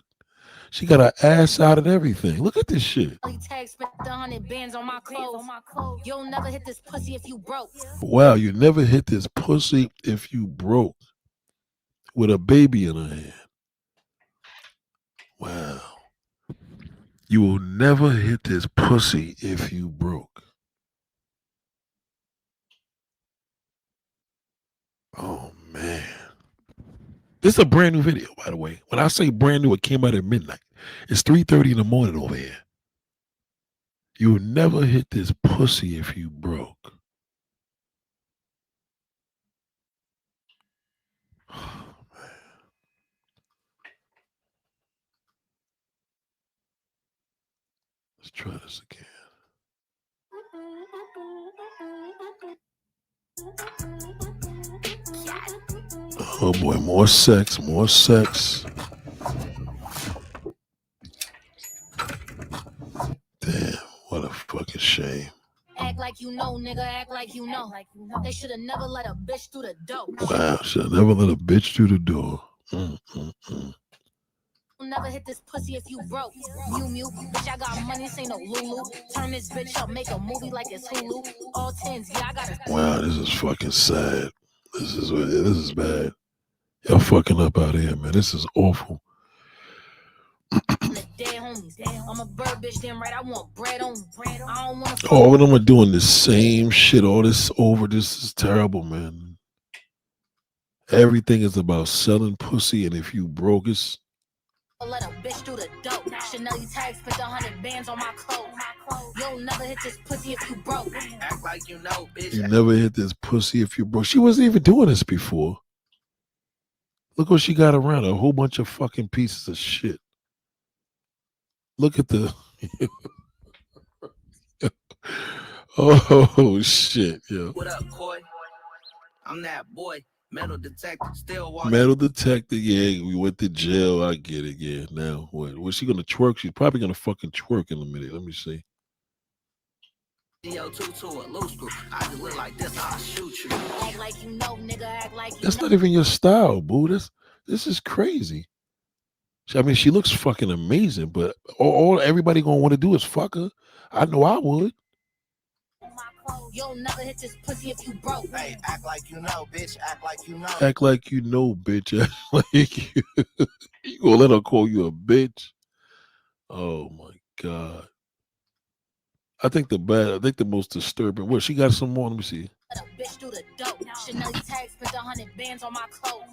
She got her ass out and everything. Look at this shit. Tag spent 100 bands on my clothes. You'll never hit this pussy if you broke. Wow, you never hit this pussy if you broke. With a baby in her hand. Wow. You will never hit this pussy if you broke. Oh man. This is a brand new video, by the way. When I say brand new, it came out at midnight. It's 3:30 in the morning over here. You will never hit this pussy if you broke. Oh, man. Let's try this again. Oh boy, more sex. Damn, what a fucking shame. Act like you know, nigga, act like you know. They should have never let a bitch through the door. Wow, should have never let a bitch through the door. You'll never hit this pussy if you broke. Mew, bitch, I got money, this ain't no Lulu. Turn this bitch up, make a movie like it's Hulu. All 10s, yeah, I got it. Wow, this is fucking sad. This is bad. Y'all fucking up out here, man. This is awful. Dead homies. I'm a bird bitch, damn right. I want bread on. I don't want All of them are doing the same shit. All this over. This is terrible, man. Everything is about selling pussy, and if you broke, it's. let a bitch through the dope. Chanel tag spent 100 bands on my clothes. You'll never hit this pussy if you broke. Act like you know, bitch. You never hit this pussy if you broke. She wasn't even doing this before. Look what she got around her. A whole bunch of fucking pieces of shit. Look at the. Oh shit, yo. What up, Coy? I'm that boy. Metal detector, still walking. Metal detector, yeah. We went to jail. I get it, yeah. Now what? Was she gonna twerk? She's probably gonna fucking twerk in a minute. Let me see. I just look like this, I'll shoot you. Act like you know, nigga, act like you That's know. not even your style, boo. This is crazy. I mean, she looks fucking amazing, but all everybody gonna want to do is fuck her. I know I would. You'll never hit this pussy if you broke. Hey, act like you know, bitch. Act like you know. Act like you know, bitch. Act like you. You gonna let her call you a bitch? Oh my god. I think the most disturbing. What, she got some more? Let me see. Let a bitch through the dope. Chanel tags, spent 100 bands on my clothes.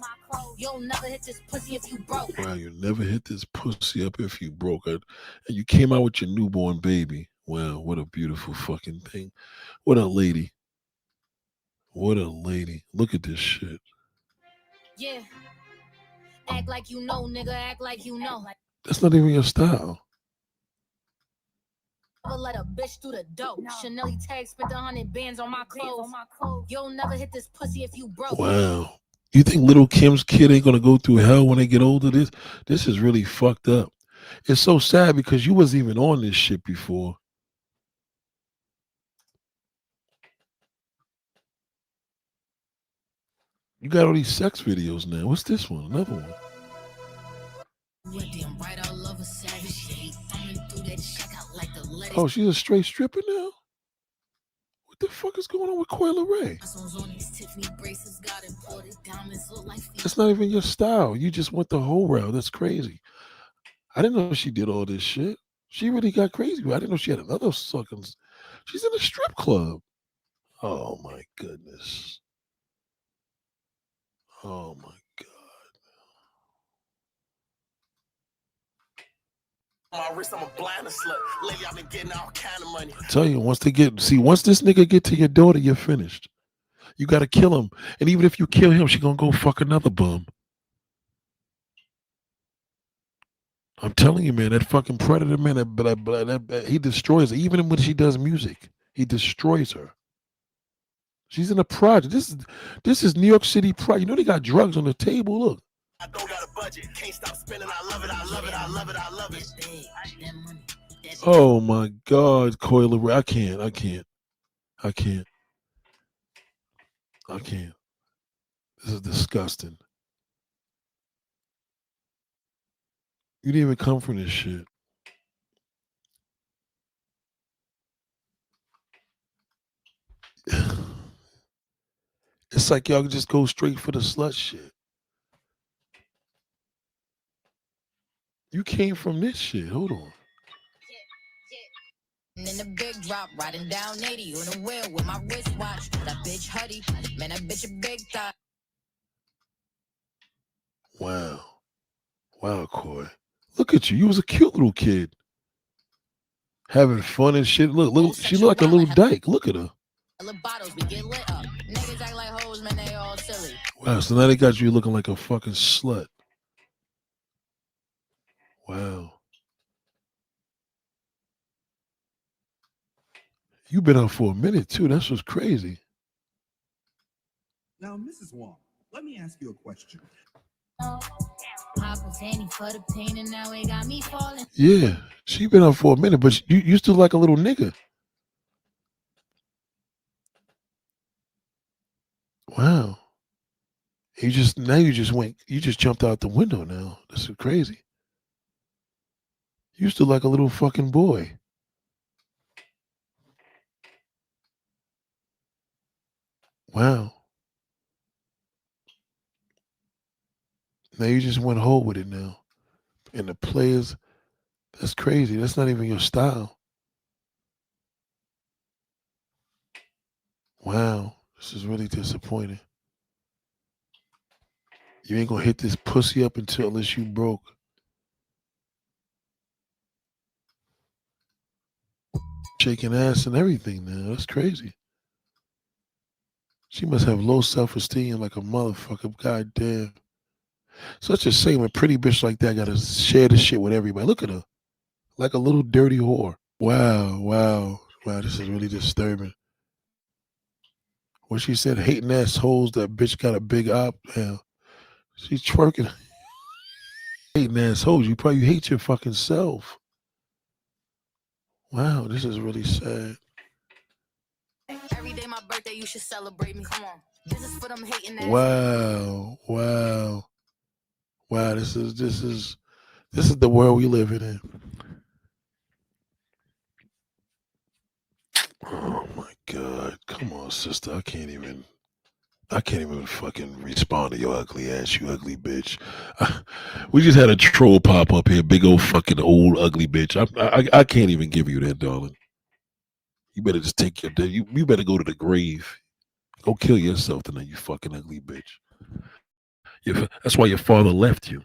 You'll never hit this pussy if you broke. Wow, you never hit this pussy up if you broke it. And you came out with your newborn baby. Wow, what a beautiful fucking thing. What a lady. What a lady. Look at this shit. Yeah. Act like you know, nigga. Act like you know. That's not even your style. Never let a bitch through the dope. Chanel tags, spent 100 bands on my clothes. You'll never hit this pussy if you broke. Wow. You think Little Kim's kid ain't gonna go through hell when they get older? This is really fucked up. It's so sad because you wasn't even on this shit before. You got all these sex videos now. What's this one? Another one. Oh, she's a straight stripper now? What the fuck is going on with Coyle Ray? That's not even your style. You just went the whole route. That's crazy. I didn't know she did all this shit. She really got crazy. I didn't know she had another sucking. She's in a strip club. Oh my goodness. Oh my God. My wrist, I'm a blind slut. Lately, I've been getting all kind of money. I tell you, once this nigga get to your daughter, you're finished. You gotta kill him. And even if you kill him, she gonna go fuck another bum. I'm telling you, man, that fucking Predator, man, he destroys her. Even when she does music, he destroys her. She's in a project. This is New York City project. You know they got drugs on the table. Look. I don't got a budget. Can't stop spending. I love it. I love it. I love it. I love it. Oh my God, Coyle Ray. I can't. This is disgusting. You didn't even come from this shit. It's like y'all just go straight for the slut shit. You came from this shit. Hold on. And in the big drop, riding down 80 on a wheel with my wristwatch. That bitch Huddy, man, that bitch a big thought. Wow. Wow, Coy. Look at you. You was a cute little kid. Having fun and shit. Look, she look like a little dyke. Look at her. Bottles, we get lit up. Niggas act like hoes, man, they all silly. Wow, so now they got you looking like a fucking slut. Wow. You've been out for a minute, too. That's what's crazy. Now, Mrs. Wong, let me ask you a question. For the pain and now it got me falling. Yeah, she been out for a minute, but you still like a little nigga. Wow. You just jumped out the window now. This is crazy. You still like a little fucking boy. Wow. Now you just went whole with it now. And the players, that's crazy. That's not even your style. Wow. This is really disappointing. You ain't gonna hit this pussy up unless you broke. Shaking ass and everything now. That's crazy. She must have low self-esteem like a motherfucker. Goddamn. Such a shame a pretty bitch like that gotta share this shit with everybody. Look at her. Like a little dirty whore. Wow. This is really disturbing. When she said hating assholes, that bitch got a big op now. She's twerking. Hating assholes. You probably hate your fucking self. Wow, this is really sad. Every day my birthday, you should celebrate me. Come on. This is for them hating ass. Wow. This is the world we live in. Oh my God. Come on, sister. I can't even fucking respond to your ugly ass, you ugly bitch. We just had a troll pop up here, big old fucking old ugly bitch. I can't even give you that, darling. You better just take you better go to the grave. Go kill yourself tonight, you fucking ugly bitch. That's why your father left you.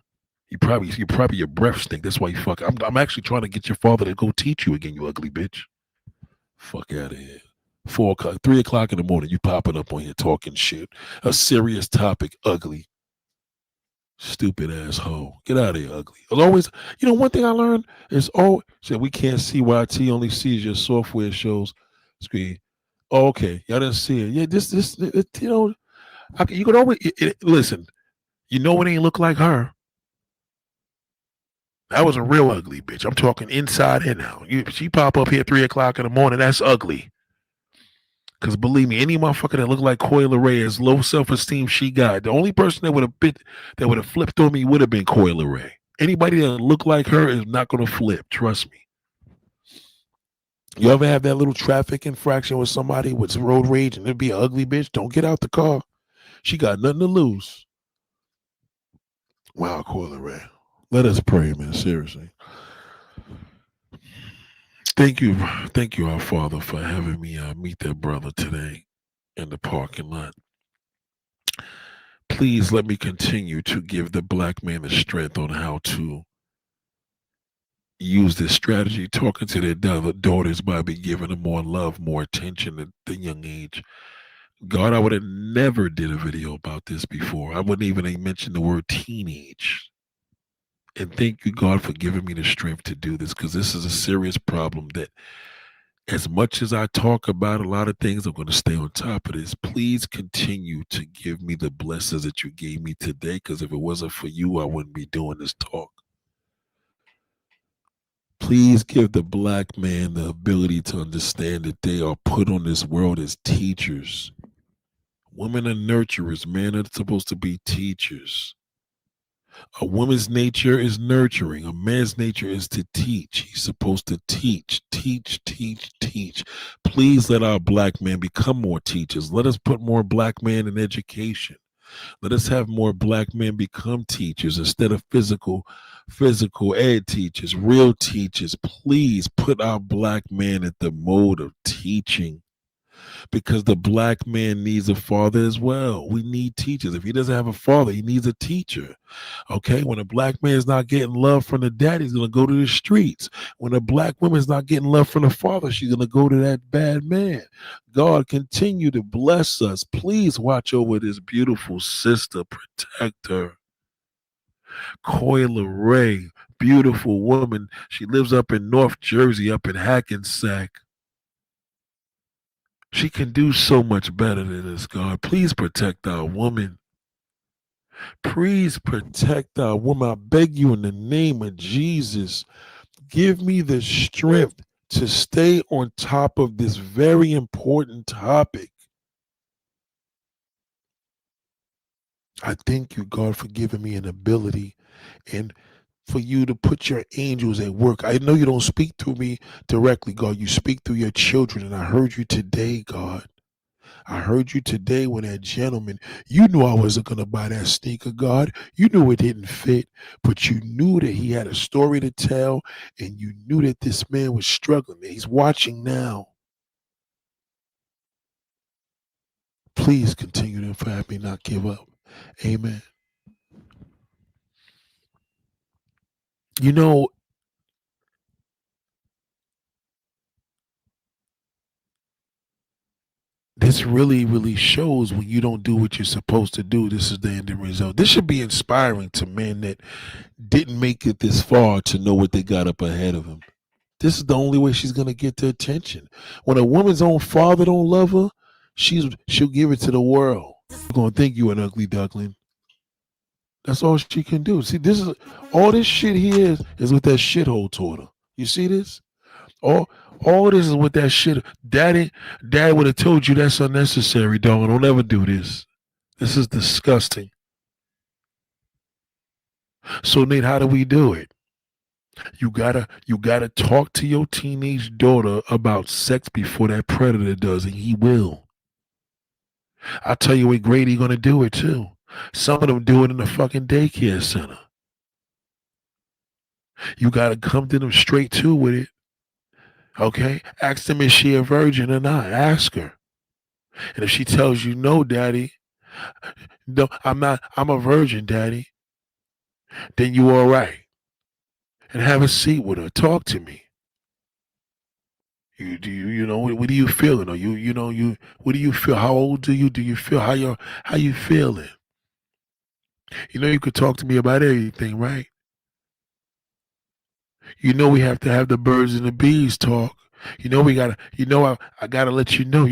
You probably your breath stink. That's why you fuck. I'm actually trying to get your father to go teach you again, you ugly bitch. Fuck out of here. 4 o'clock, 3 o'clock in the morning, you popping up on here talking shit. A serious topic, ugly. Stupid asshole. Get out of here, ugly. As always, one thing I learned is said we can't see YT, only sees your software shows screen. Oh, okay. Y'all didn't see it. Yeah, this you could always listen. You know it ain't look like her. That was a real ugly bitch. I'm talking inside and out. She pop up here 3 o'clock in the morning. That's ugly. Because believe me, any motherfucker that looked like Coi Leray, as low self-esteem she got, the only person that would have flipped on me would have been Coi Leray. Anybody that looked like her is not going to flip. Trust me. You ever have that little traffic infraction with somebody with road rage and it'd be an ugly bitch? Don't get out the car. She got nothing to lose. Wow, Coi Leray. Let us pray, man. Seriously. Thank you, our Father, for having me meet that brother today in the parking lot. Please let me continue to give the black man the strength on how to use this strategy, talking to their daughters by be giving them more love, more attention at the young age. God, I would have never did a video about this before. I wouldn't even mention the word teenage. And thank you, God, for giving me the strength to do this, because this is a serious problem that as much as I talk about a lot of things, I'm going to stay on top of this. Please continue to give me the blessings that you gave me today, because if it wasn't for you, I wouldn't be doing this talk. Please give the black man the ability to understand that they are put on this world as teachers. Women are nurturers. Men are supposed to be teachers. A woman's nature is nurturing. A man's nature is to teach. He's supposed to teach. Please let our black men become more teachers. Let us put more black men in education. Let us have more black men become teachers instead of physical ed teachers, real teachers. Please put our black man at the mode of teaching, because the black man needs a father as well. We need teachers. If he doesn't have a father, he needs a teacher. Okay, when a black man is not getting love from the dad, he's going to go to the streets. When a black woman is not getting love from the father, she's going to go to that bad man. God, continue to bless us. Please watch over this beautiful sister. Protect her. Coi Leray, beautiful woman. She lives up in North Jersey, up in Hackensack. She can do so much better than this, God. Please protect our woman. Please protect our woman. I beg you in the name of Jesus. Give me the strength to stay on top of this very important topic. I thank you, God, for giving me an ability and for you to put your angels at work. I know you don't speak through me directly, God. You speak through your children, and I heard you today, God. I heard you today when that gentleman, you knew I wasn't going to buy that sneaker, God. You knew it didn't fit, but you knew that he had a story to tell, and you knew that this man was struggling. He's watching now. Please continue to have me not give up. Amen. You know, this really, really shows when you don't do what you're supposed to do. This is the ending result. This should be inspiring to men that didn't make it this far to know what they got up ahead of them. This is the only way she's going to get the attention. When a woman's own father don't love her, she'll give it to the world. You're going to think you an ugly duckling. That's all she can do. See, this is all this shit here is what that shithole taught her. You see this? All this is what that shit. Dad would have told you that's unnecessary, dog. Don't ever do this. This is disgusting. So Nate, how do we do it? You gotta talk to your teenage daughter about sex before that predator does, and he will. I'll tell you what grade he's gonna do it too. Some of them do it in the fucking daycare center. You gotta come to them straight to with it. Okay? Ask them, is she a virgin or not? Ask her. And if she tells you no, daddy, no, I'm a virgin, daddy, then you all right. And have a seat with her. Talk to me. You know what are you feeling? Or what do you feel? How old do you feel? How you feeling? You know you could talk to me about everything, right? You know we have to have the birds and the bees talk. You know we gotta. You know I gotta let you know.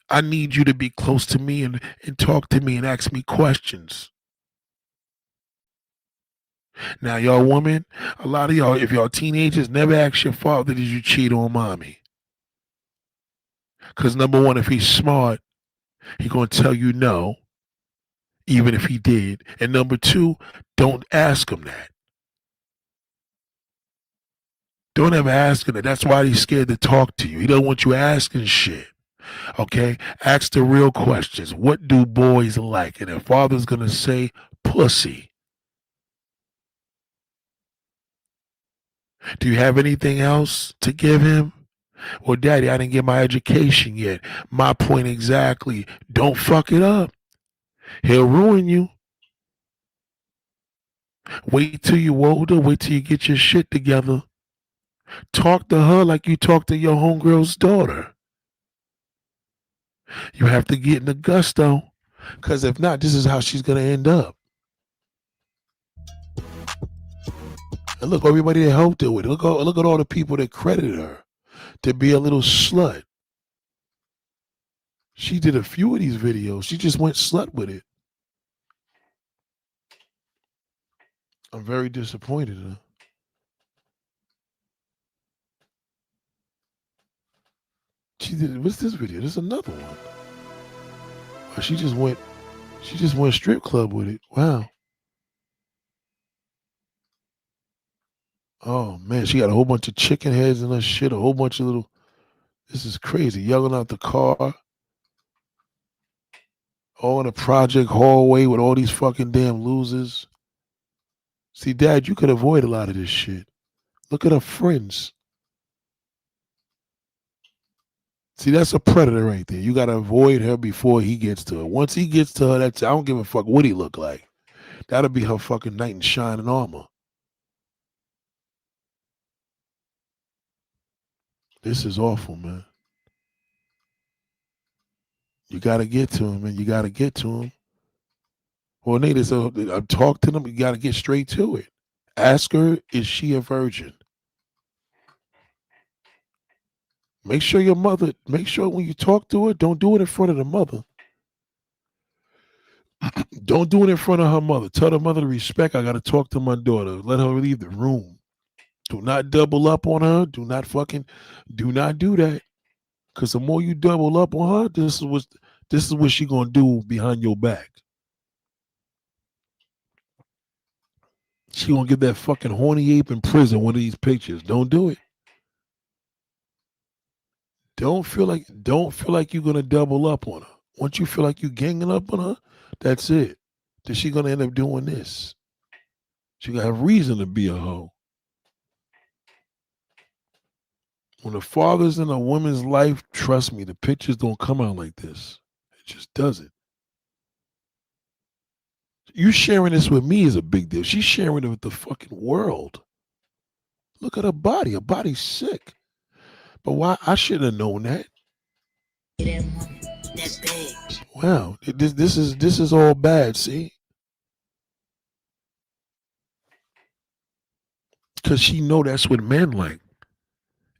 I need you to be close to me and talk to me and ask me questions. Now y'all women, a lot of y'all, if y'all teenagers, never ask your father, did you cheat on mommy? Because number one, if he's smart, he's gonna tell you no, even if he did. And number two, don't ask him that. Don't ever ask him that. That's why he's scared to talk to you. He doesn't want you asking shit. Okay? Ask the real questions. What do boys like? And if father's going to say pussy. Do you have anything else to give him? Well, daddy, I didn't get my education yet. My point exactly. Don't fuck it up. He'll ruin you. Wait till you're older. Wait till you get your shit together. Talk to her like you talk to your homegirl's daughter. You have to get in the gusto, because if not, this is how she's going to end up. And look, everybody that helped her with it. Look at all the people that credited her to be a little slut. She did a few of these videos. She just went slut with it. I'm very disappointed in her. She did. What's this video? There's another one. Oh, she just went strip club with it. Wow. Oh man, she got a whole bunch of chicken heads in her shit. A whole bunch of little. This is crazy. Yelling out the car. All in a project hallway with all these fucking damn losers. See, Dad, you could avoid a lot of this shit. Look at her friends. See, that's a predator right there. You got to avoid her before he gets to her. Once he gets to her, I don't give a fuck what he look like. That'll be her fucking knight in shining armor. This is awful, man. You got to get to him, man. You got to get to him. Well, Nate, talk to them. You got to get straight to it. Ask her, is she a virgin? Make sure when you talk to her, don't do it in front of the mother. Don't do it in front of her mother. Tell the mother to respect. I got to talk to my daughter. Let her leave the room. Do not double up on her. Do not do that. Because the more you double up on her, this is what she gonna do behind your back. She gonna get that fucking horny ape in prison. One of these pictures. Don't do it. Don't feel like you're gonna double up on her. Once you feel like you're ganging up on her, that's it. Then she gonna end up doing this. She gonna have reason to be a hoe. When the father's in a woman's life, trust me, the pictures don't come out like this. It just doesn't. You sharing this with me is a big deal. She's sharing it with the fucking world. Look at her body. Her body's sick. But why? I should have known that. Wow, this is all bad. See, because she know that's what men like.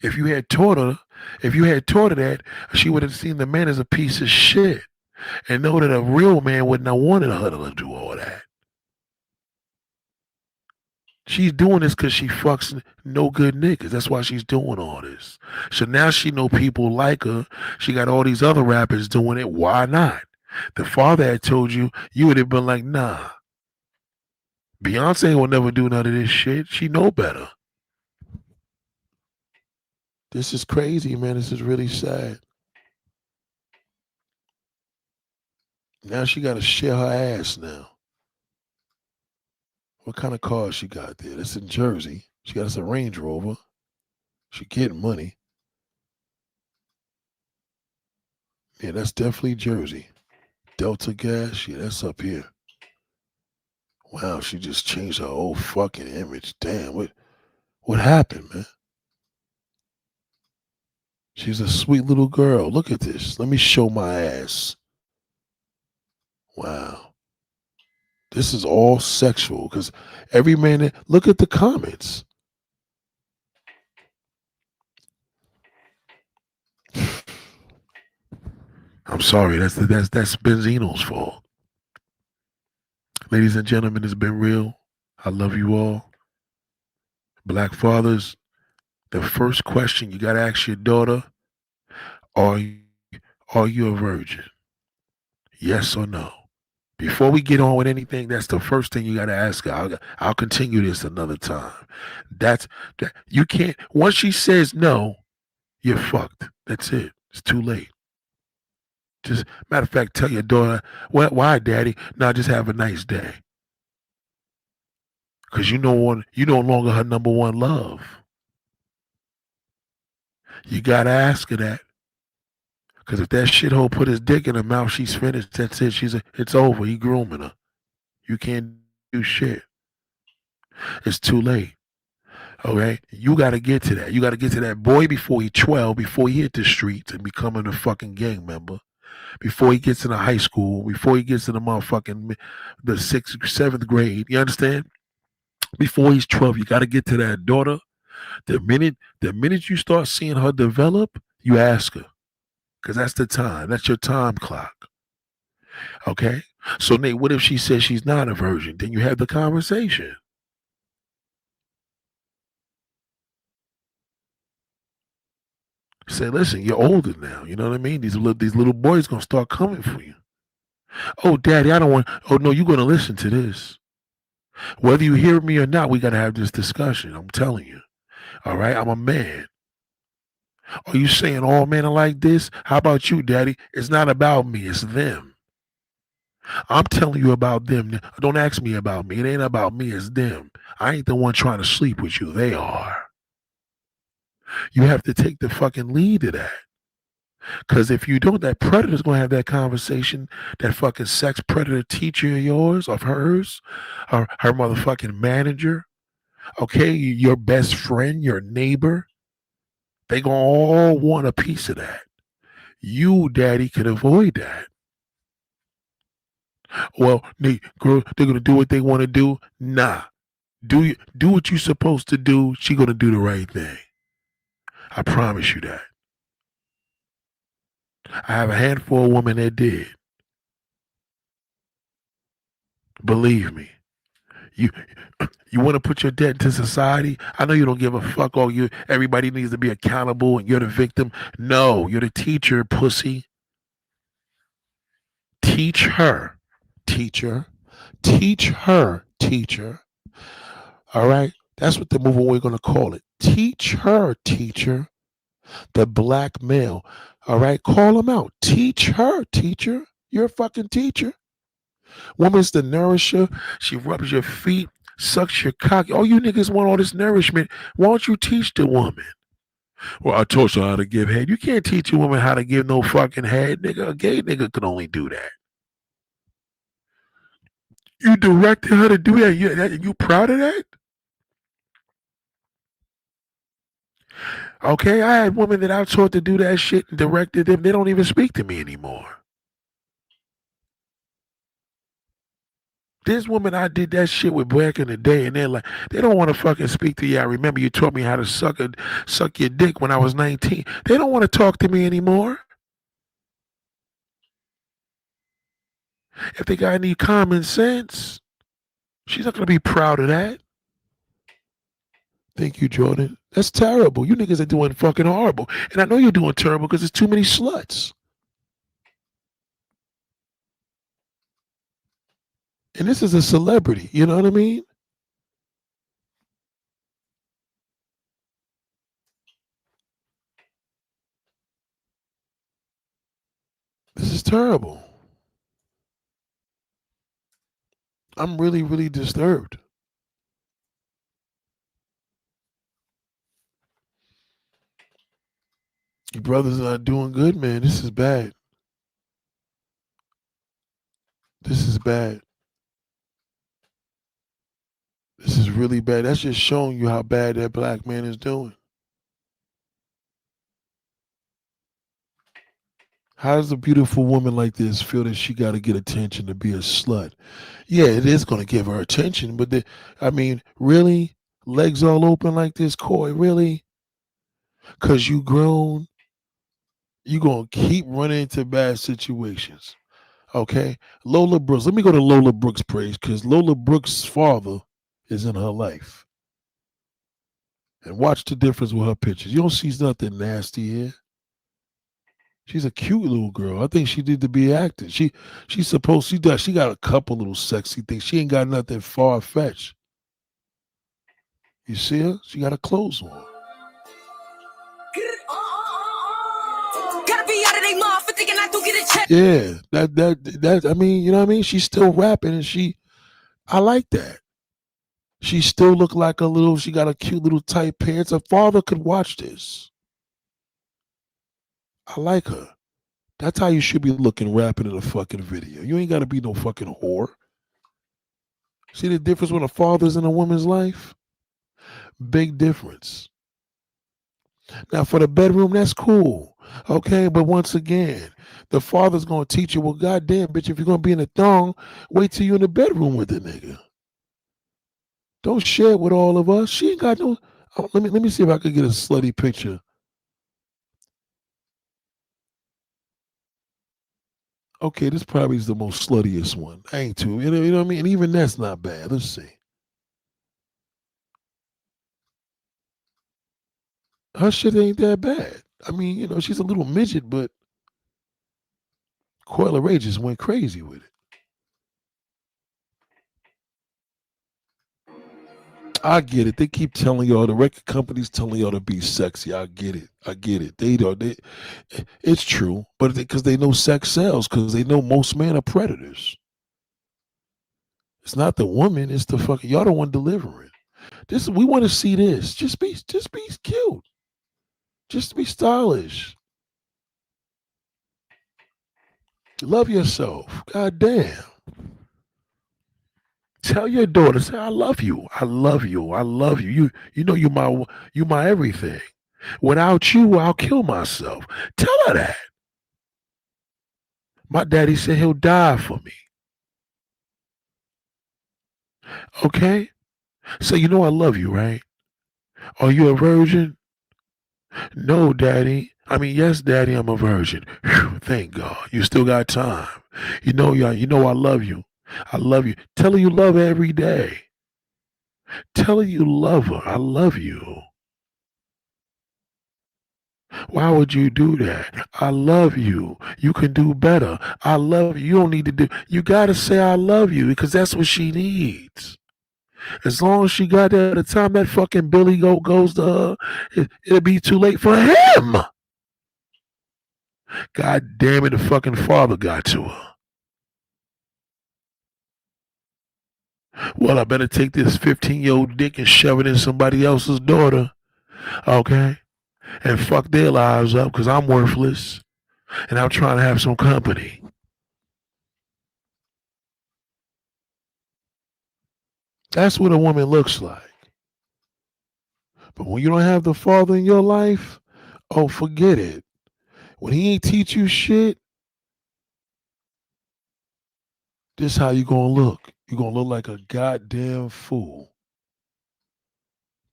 If you had taught her that, she would have seen the man as a piece of shit and know that a real man wouldn't have wanted her to do all that. She's doing this because she fucks no good niggas. That's why she's doing all this. So now she know people like her. She got all these other rappers doing it. Why not? The father had told you, you would have been like, nah. Beyonce will never do none of this shit. She know better. This is crazy, man. This is really sad. Now she got to share her ass now. What kind of car she got there? That's in Jersey. She got us a Range Rover. She getting money. Yeah, that's definitely Jersey. Delta Gas, yeah, that's up here. Wow, she just changed her whole fucking image. Damn, what happened, man? She's a sweet little girl. Look at this. Let me show my ass. Wow. This is all sexual because every man, look at the comments. I'm sorry, that's Benzino's fault. Ladies and gentlemen, it's been real. I love you all. Black fathers, the first question you gotta ask your daughter, are you a virgin? Yes or no? Before we get on with anything, that's the first thing you gotta ask her. I'll continue this another time. That you can't. Once she says no, you're fucked. That's it. It's too late. Just matter of fact, tell your daughter, why, daddy? Now just have a nice day. Cause you no longer her number one love. You gotta ask her that. Cause if that shithole put his dick in her mouth, she's finished. That's it. It's over. He grooming her. You can't do shit. It's too late. Okay? You gotta get to that. You gotta get to that boy before he's 12, before he hit the streets and becoming a fucking gang member. Before he gets into high school, before he gets into the 6th, 7th grade. You understand? Before he's 12, you got to get to that daughter. The minute you start seeing her develop, you ask her. Because that's the time. That's your time clock. Okay? So, Nate, what if she says she's not a virgin? Then you have the conversation. Say, listen, you're older now. You know what I mean? These little boys going to start coming for you. Oh, daddy, I don't want. Oh, no, you're going to listen to this. Whether you hear me or not, we got to have this discussion. I'm telling you. All right? I'm a man. Are you saying all men are like this? How about you, daddy? It's not about me. It's them. I'm telling you about them. Don't ask me about me. It ain't about me. It's them. I ain't the one trying to sleep with you. They are. You have to take the fucking lead to that. Because if you don't, that predator's going to have that conversation. That fucking sex predator teacher of yours, of hers, her motherfucking manager, okay, your best friend, your neighbor, they going to all want a piece of that. You, daddy, can avoid that. Well, they're going to do what they want to do. Nah. Do what you're supposed to do. She's going to do the right thing. I promise you that. I have a handful of women that did. Believe me. You want to put your debt into society? I know you don't give a fuck. Everybody needs to be accountable and you're the victim. No, you're the teacher, pussy. Teach her, teacher. Teach her, teacher. All right? That's what the movement we're going to call it. Teach her, teacher. The black male. All right? Call him out. Teach her, teacher. You're a fucking teacher. Woman's the nourisher. She rubs your feet, sucks your cock. All you niggas want all this nourishment. Why don't you teach the woman? Well, I taught her how to give head. You can't teach a woman how to give no fucking head, nigga. A gay nigga can only do that. You directed her to do that. You proud of that? Okay, I had women that I taught to do that shit and directed them. They don't even speak to me anymore. This woman I did that shit with back in the day, and they're like, they don't want to fucking speak to you. I remember you taught me how to suck your dick when I was 19. They don't want to talk to me anymore. If they got any common sense, she's not going to be proud of that. Thank you, Jordan. That's terrible. You niggas are doing fucking horrible. And I know you're doing terrible because there's too many sluts. And this is a celebrity. You know what I mean? This is terrible. I'm really, really disturbed. You brothers are not doing good, man. This is bad. This is bad. This is really bad. That's just showing you how bad that black man is doing. How does a beautiful woman like this feel that she got to get attention to be a slut? Yeah, it is going to give her attention, but I mean, really? Legs all open like this, Coy? Really? Because you grown, you going to keep running into bad situations. Okay? Lola Brooks. Let me go to Lola Brooks' praise because Lola Brooks' father is in her life. And watch the difference with her pictures. You don't see nothing nasty here. She's a cute little girl. I think she did to be acting. She got a couple little sexy things. She ain't got nothing far fetched. You see her? She got her clothes on. Yeah, that I mean, you know what I mean? She's still rapping and I like that. She still look like she got a cute little tight pants. Her father could watch this. I like her. That's how you should be looking rapping in a fucking video. You ain't got to be no fucking whore. See the difference when a father's in a woman's life? Big difference. Now, for the bedroom, that's cool. Okay, but once again, the father's going to teach you, well, goddamn, bitch, if you're going to be in a thong, wait till you're in the bedroom with the nigga. Don't share it with all of us. She ain't got no... let me see if I could get a slutty picture. Okay, this probably is the most sluttiest one. I ain't too, you know what I mean? And even that's not bad. Let's see. Her shit ain't that bad. I mean, you know, she's a little midget, but Coyle Ray just went crazy with it. I get it. They keep telling y'all, the record companies telling y'all to be sexy. I get it. It's true, but because they know sex sells, because they know most men are predators. It's not the woman, it's the fucking, y'all the one delivering. We want to see this. Just be cute. Just be stylish. Love yourself. God damn. Tell your daughter, say, I love you. I love you. I love you. You know you my everything. Without you, I'll kill myself. Tell her that. My daddy said he'll die for me. Okay? So you know I love you, right? Are you a virgin? No, daddy. I mean, yes, daddy, I'm a virgin. Whew, thank God. You still got time. You know I love you. I love you. Tell her you love her every day. Tell her you love her. I love you. Why would you do that? I love you. You can do better. I love you. You don't need to do. You got to say I love you because that's what she needs. As long as she got that, the time that fucking Billy goes to her, it'll be too late for him. God damn it, the fucking father got to her. Well, I better take this 15-year-old dick and shove it in somebody else's daughter. Okay? And fuck their lives up because I'm worthless. And I'm trying to have some company. That's what a woman looks like. But when you don't have the father in your life, oh, forget it. When he ain't teach you shit, this how you gonna look. You're gonna look like a goddamn fool.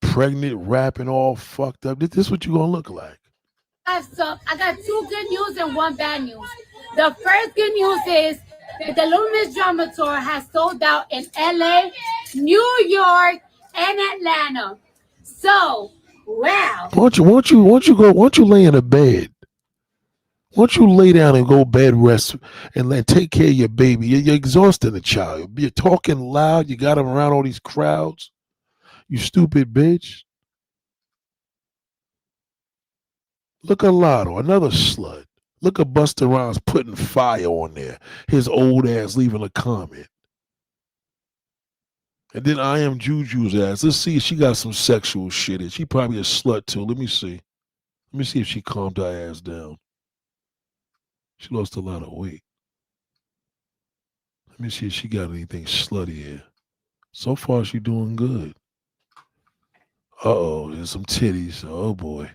Pregnant, rapping, all fucked up. This is what you gonna look like. So I got two good news and one bad news. The first good news is that the Little Miss Drama Tour has sold out in LA, New York, and Atlanta. So, wow. Why don't you lay in a bed? Why don't you lay down and go bed rest and take care of your baby? You're exhausting the child. You're talking loud. You got him around all these crowds. You stupid bitch. Look at Lotto, another slut. Look at Busta Rhymes putting fire on there. His old ass leaving a comment. And then I Am Juju's ass. Let's see if she got some sexual shit in. She probably a slut too. Let me see. Let me see if she calmed her ass down. She lost a lot of weight. Let me see if she got anything slutty here. So far, she doing good. Uh-oh, there's some titties. Oh, boy.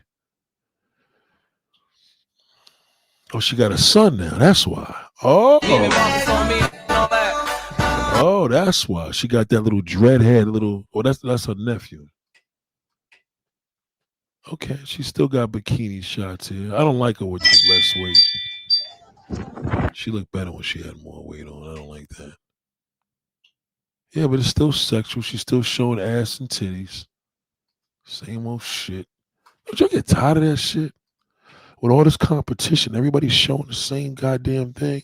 Oh, she got a son now. That's why. Oh. Oh, that's why. She got that little dreadhead, little... Oh, that's her nephew. Okay, she still got bikini shots here. I don't like her with this less weight. She looked better when she had more weight on. I don't like that. Yeah, but it's still sexual. She's still showing ass and titties. Same old shit. Don't y'all get tired of that shit? With all this competition, everybody's showing the same goddamn thing.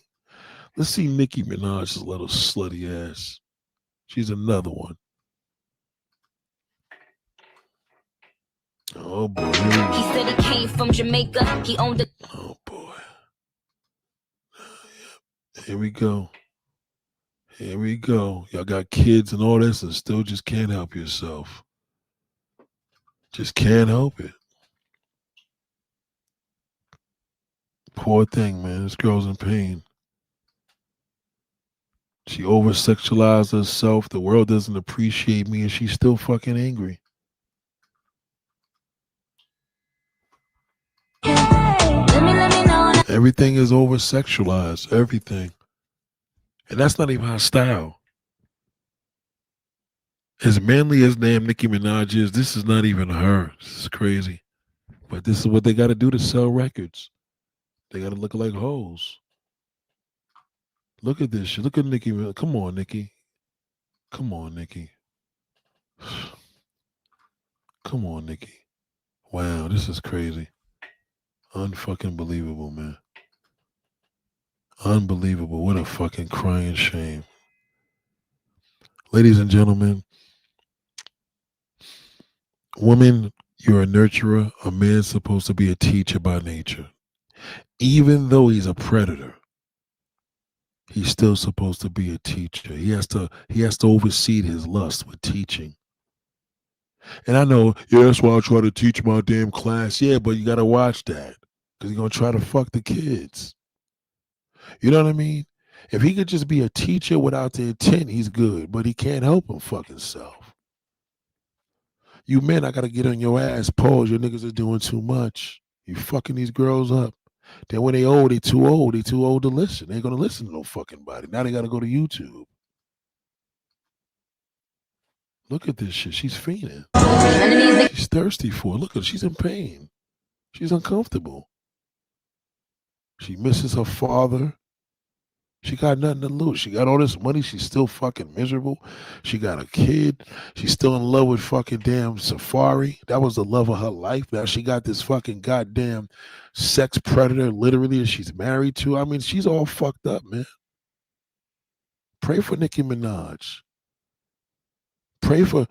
Let's see Nicki Minaj's little slutty ass. She's another one. Oh boy. He said he came from Jamaica. He owned a. Oh boy. Here we go. Here we go. Y'all got kids and all this and still just can't help yourself. Just can't help it. Poor thing, man. This girl's in pain. She over-sexualized herself. The world doesn't appreciate me, and she's still fucking angry. Everything is over-sexualized. Everything. And that's not even her style. As manly as damn Nicki Minaj is, this is not even her. This is crazy. But this is what they got to do to sell records. They got to look like hoes. Look at this shit. Look at Nicki. Come on, Nicki. Come on, Nicki. Come on, Nicki. Wow, this is crazy. Unfucking believable, man. Unbelievable. What a fucking crying shame. Ladies and gentlemen, woman, you're a nurturer. A man's supposed to be a teacher by nature. Even though he's a predator, he's still supposed to be a teacher. He has to oversee his lust with teaching. And I know, yeah, that's why I try to teach my damn class. Yeah, but you got to watch that because you're going to try to fuck the kids. You know what I mean? If he could just be a teacher without the intent, he's good, but he can't help him fuck himself. You men, I got to get on your ass. Pause, your niggas are doing too much. You fucking these girls up. Then when they old, they too old. They too old to listen. They ain't going to listen to no fucking body. Now they got to go to YouTube. Look at this shit. She's fiending. She's thirsty for it. Look at her. She's in pain. She's uncomfortable. She misses her father. She got nothing to lose. She got all this money. She's still fucking miserable. She got a kid. She's still in love with fucking damn Safari. That was the love of her life. Now she got this fucking goddamn sex predator literally that she's married to. I mean, she's all fucked up, man. Pray for Nicki Minaj. Pray for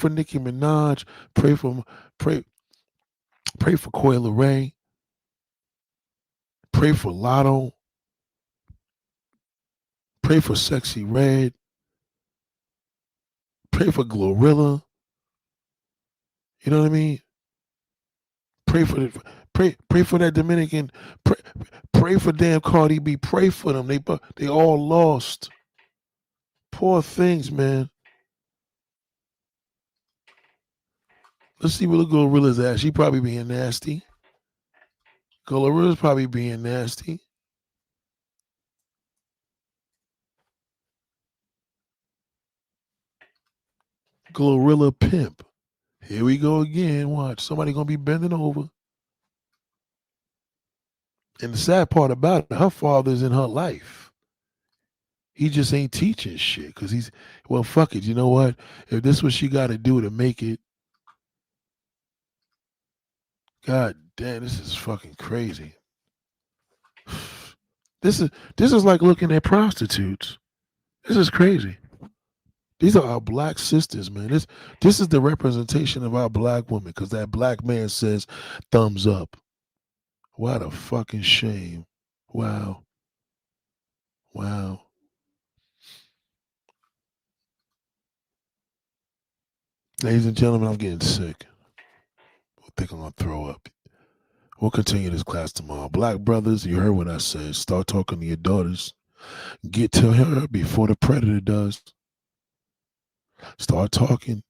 Nicki Minaj. Pray for Coi Leray. Pray for Lotto. Pray for Sexy Red. Pray for Glorilla. You know what I mean? Pray for that Dominican. Pray for damn Cardi B. Pray for them. They all lost. Poor things, man. Let's see where the Glorilla's at. She probably being nasty. Glorilla's probably being nasty. Glorilla pimp. Here we go again. Watch. Somebody gonna be bending over. And the sad part about it, her father's in her life. He just ain't teaching shit. Cause well, fuck it. You know what? If this is what she gotta do to make it. God damn, this is fucking crazy. This is like looking at prostitutes. This is crazy. These are our black sisters, man. This is the representation of our black woman, because that black man says thumbs up. What a fucking shame. Wow. Wow. Ladies and gentlemen, I'm getting sick. I think I'm going to throw up. We'll continue this class tomorrow. Black brothers, you heard what I said. Start talking to your daughters. Get to her before the predator does. Start talking.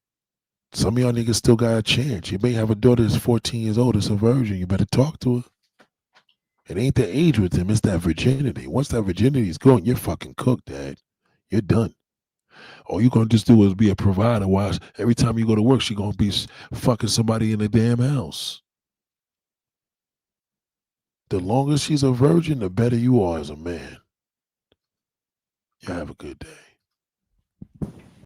Some of y'all niggas still got a chance. You may have a daughter that's 14 years old, that's a virgin. You better talk to her. It ain't the age with them, it's that virginity. Once that virginity is gone, you're fucking cooked, Dad. You're done. All you're gonna just do is be a provider. While every time you go to work, she's gonna be fucking somebody in the damn house. The longer she's a virgin, the better you are as a man. You have a good day.